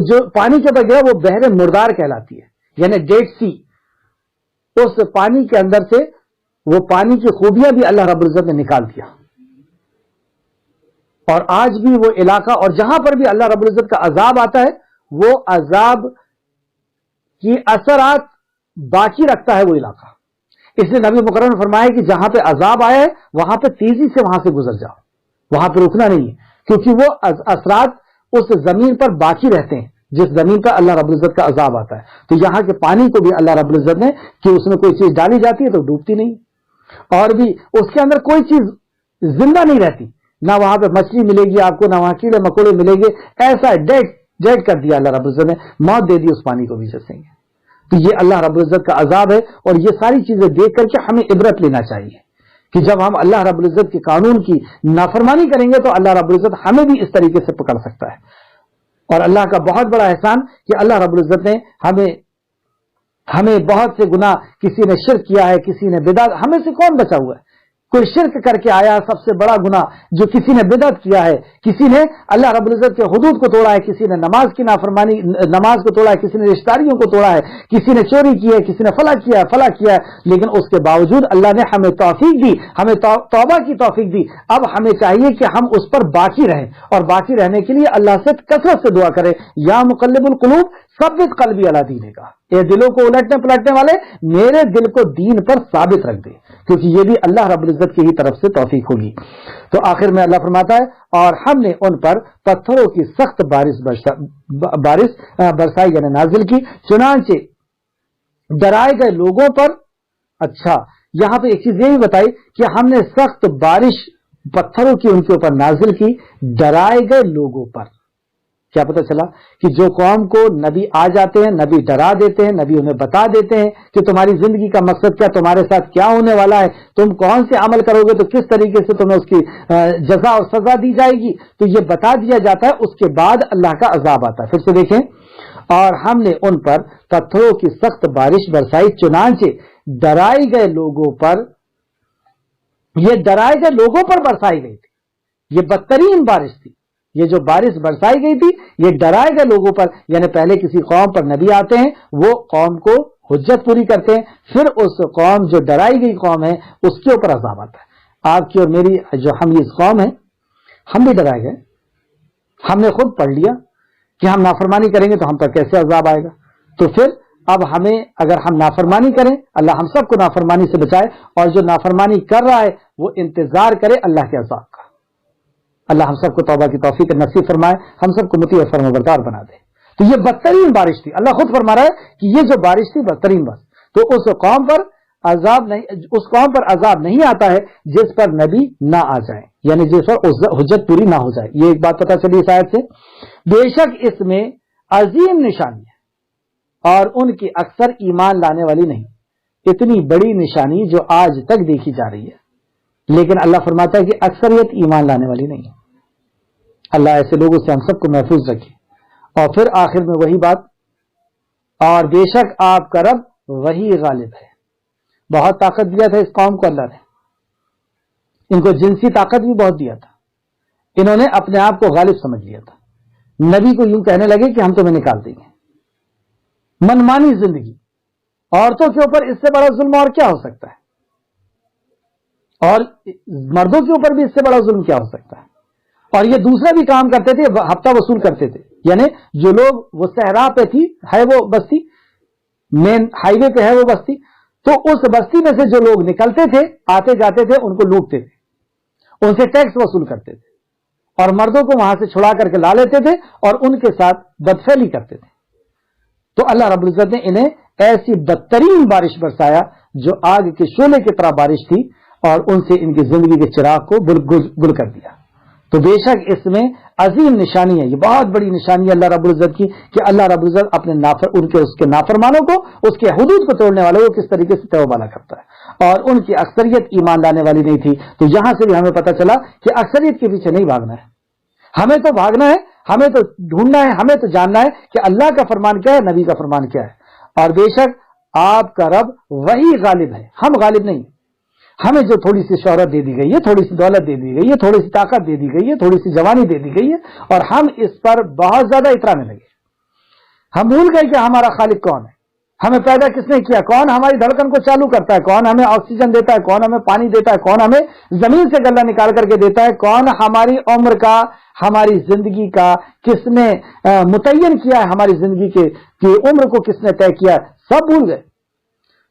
جو پانی کے اوپر گرا وہ بحر مردار کہلاتی ہے, یعنی ڈیڈ سی. اس پانی کے اندر سے وہ پانی کی خوبیاں بھی اللہ رب العزت نے نکال دیا. اور آج بھی وہ علاقہ, اور جہاں پر بھی اللہ رب العزت کا عذاب آتا ہے, وہ عذاب کی اثرات باقی رکھتا ہے وہ علاقہ. اس لیے نبی مکرم نے فرمایا کہ جہاں پہ عذاب آیا ہے وہاں پہ تیزی سے وہاں سے گزر جاؤ, وہاں پہ رکنا نہیں ہے, کیونکہ وہ اثرات اس زمین پر باقی رہتے ہیں جس زمین پر اللہ رب العزت کا عذاب آتا ہے. تو یہاں کے پانی کو بھی اللہ رب العزت نے کہ اس میں کوئی چیز ڈالی جاتی ہے تو ڈوبتی نہیں, اور بھی اس کے اندر کوئی چیز زندہ نہیں رہتی, نہ وہاں پہ مچھلی ملے گی آپ کو, نہ وہاں کیڑے مکوڑے ملیں گے, ایسا ڈیڈ کر دیا اللہ رب العزت نے, موت دے دی اس پانی کو بھی جیسے. تو یہ اللہ رب العزت کا عذاب ہے, اور یہ ساری چیزیں دیکھ کر کے ہمیں عبرت لینا چاہیے کہ جب ہم اللہ رب العزت کے قانون کی نافرمانی کریں گے تو اللہ رب العزت ہمیں بھی اس طریقے سے پکڑ سکتا ہے. اور اللہ کا بہت بڑا احسان کہ اللہ رب العزت نے ہمیں بہت سے گناہ, کسی نے شرک کیا ہے, کسی نے بدعت, ہمیں سے کون بچا ہوا ہے؟ کوئی شرک کر کے آیا سب سے بڑا گناہ, جو کسی نے بدعت کیا ہے, کسی نے اللہ رب العزت کے حدود کو توڑا ہے, کسی نے نماز کی نافرمانی, نماز کو توڑا ہے, کسی نے رشتہ داریوں کو توڑا ہے, کسی نے چوری کی ہے, کسی نے فلاں کیا ہے, لیکن اس کے باوجود اللہ نے ہمیں توفیق دی, ہمیں توبہ کی توفیق دی. اب ہمیں چاہیے کہ ہم اس پر باقی رہیں, اور باقی رہنے کے لیے اللہ سے کثرت سے دعا کریں, یا مقلب القلوب ثبت قلبی علی دینے کا, اے دلوں کو الٹنے پلٹنے والے میرے دل کو دین پر ثابت رکھ دے, کیونکہ یہ بھی اللہ رب العزت کی ہی طرف سے توفیق ہوگی. تو آخر میں اللہ فرماتا ہے, اور ہم نے ان پر پتھروں کی سخت بارش برسائی یعنی نازل کی, چنانچہ ڈرائے گئے لوگوں پر. اچھا, یہاں پہ ایک چیز یہ بھی بتائی کہ ہم نے سخت بارش پتھروں کی ان کے اوپر نازل کی, ڈرائے گئے لوگوں پر. کیا پتہ چلا کہ جو قوم کو نبی آ جاتے ہیں, نبی ڈرا دیتے ہیں, نبی انہیں بتا دیتے ہیں کہ تمہاری زندگی کا مقصد کیا, تمہارے ساتھ کیا ہونے والا ہے, تم کون سے عمل کرو گے تو کس طریقے سے تمہیں اس کی جزا اور سزا دی جائے گی, تو یہ بتا دیا جاتا ہے. اس کے بعد اللہ کا عذاب آتا ہے. پھر سے دیکھیں, اور ہم نے ان پر پتھروں کی سخت بارش برسائی, چنانچہ ڈرائے گئے لوگوں پر. یہ ڈرائے گئے لوگوں پر برسائی گئی تھی, یہ بدترین بارش تھی. یہ جو بارش برسائی گئی تھی یہ ڈرائے گئے لوگوں پر, یعنی پہلے کسی قوم پر نبی آتے ہیں, وہ قوم کو حجت پوری کرتے ہیں, پھر اس قوم جو ڈرائی گئی قوم ہے اس کے اوپر عذاب آتا ہے. آپ کی اور میری جو ہم اس قوم ہے, ہم بھی ڈرائے گئے. ہم نے خود پڑھ لیا کہ ہم نافرمانی کریں گے تو ہم پر کیسے عذاب آئے گا. تو پھر اب ہمیں, اگر ہم نافرمانی کریں, اللہ ہم سب کو نافرمانی سے بچائے, اور جو نافرمانی کر رہا ہے وہ انتظار کرے اللہ کے عذاب کا. اللہ ہم سب کو توبہ کی توفیق نصیب فرمائے, ہم سب کو مطیع اور فرمانبردار بنا دے. تو یہ بدترین بارش تھی. اللہ خود فرما رہا ہے کہ یہ جو بارش تھی بدترین بارش. تو اس قوم پر عذاب نہیں, اس قوم پر عذاب نہیں آتا ہے جس پر نبی نہ آ جائے, یعنی جس پر حجت پوری نہ ہو جائے. یہ ایک بات پتہ چلی اس آیت سے. بے شک اس میں عظیم نشانی ہے اور ان کی اکثر ایمان لانے والی نہیں. اتنی بڑی نشانی جو آج تک دیکھی جا رہی ہے, لیکن اللہ فرماتا ہے کہ اکثریت ایمان لانے والی نہیں. اللہ ایسے لوگوں سے ہم سب کو محفوظ رکھے. اور پھر آخر میں وہی بات, اور بے شک آپ کا رب وہی غالب ہے. بہت طاقت دیا تھا اس قوم کو اللہ نے, ان کو جنسی طاقت بھی بہت دیا تھا. انہوں نے اپنے آپ کو غالب سمجھ لیا تھا. نبی کو یوں کہنے لگے کہ ہم تمہیں نکال دیں گے. منمانی زندگی, عورتوں کے اوپر اس سے بڑا ظلم اور کیا ہو سکتا ہے, اور مردوں کے اوپر بھی اس سے بڑا ظلم کیا ہو سکتا ہے. اور یہ دوسرا بھی کام کرتے تھے, ہفتہ وصول کرتے تھے. یعنی جو لوگ, وہ صحرا پہ تھی, ہے وہ بستی, مین ہائی وے پہ ہے وہ بستی, تو اس بستی میں سے جو لوگ نکلتے تھے آتے جاتے تھے ان کو لوٹتے تھے, ان سے ٹیکس وصول کرتے تھے, اور مردوں کو وہاں سے چھڑا کر کے لا لیتے تھے اور ان کے ساتھ بدفعلی کرتے تھے. تو اللہ رب العزت نے انہیں ایسی بدترین بارش برسایا جو آگ کے شعلے کی طرح بارش تھی, اور ان سے ان کی زندگی کے چراغ کو گل کر دیا. تو بے شک اس میں عظیم نشانی ہے, یہ بہت بڑی نشانی ہے اللہ رب العزت کی, کہ اللہ رب العزت اپنے اس کے نافرمانوں کو, اس کے حدود کو توڑنے والوں کو کس طریقے سے توبہ کرتا ہے. اور ان کی اکثریت ایمان لانے والی نہیں تھی. تو یہاں سے بھی ہمیں پتہ چلا کہ اکثریت کے پیچھے نہیں بھاگنا ہے, ہمیں تو بھاگنا ہے, ہمیں تو ڈھونڈنا ہے, ہمیں تو جاننا ہے کہ اللہ کا فرمان کیا ہے, نبی کا فرمان کیا ہے. اور بے شک آپ کا رب وہی غالب ہے, ہم غالب نہیں. ہمیں جو تھوڑی سی شہرت دے دی گئی ہے, تھوڑی سی دولت دے دی گئی ہے, تھوڑی سی طاقت دے دی گئی ہے, تھوڑی سی جوانی دے دی گئی ہے, اور ہم اس پر بہت زیادہ اترانے لگے. ہم بھول گئے کہ ہمارا خالق کون ہے, ہمیں پیدا کس نے کیا, کون ہماری دھڑکن کو چالو کرتا ہے, کون ہمیں آکسیجن دیتا ہے, کون ہمیں پانی دیتا ہے, کون ہمیں زمین سے غلہ نکال کر کے دیتا ہے, کون ہماری عمر کا, ہماری زندگی کا کس نے متعین کیا ہے, ہماری زندگی کی عمر کو کس نے طے کیا ہے, سب بھول گئے.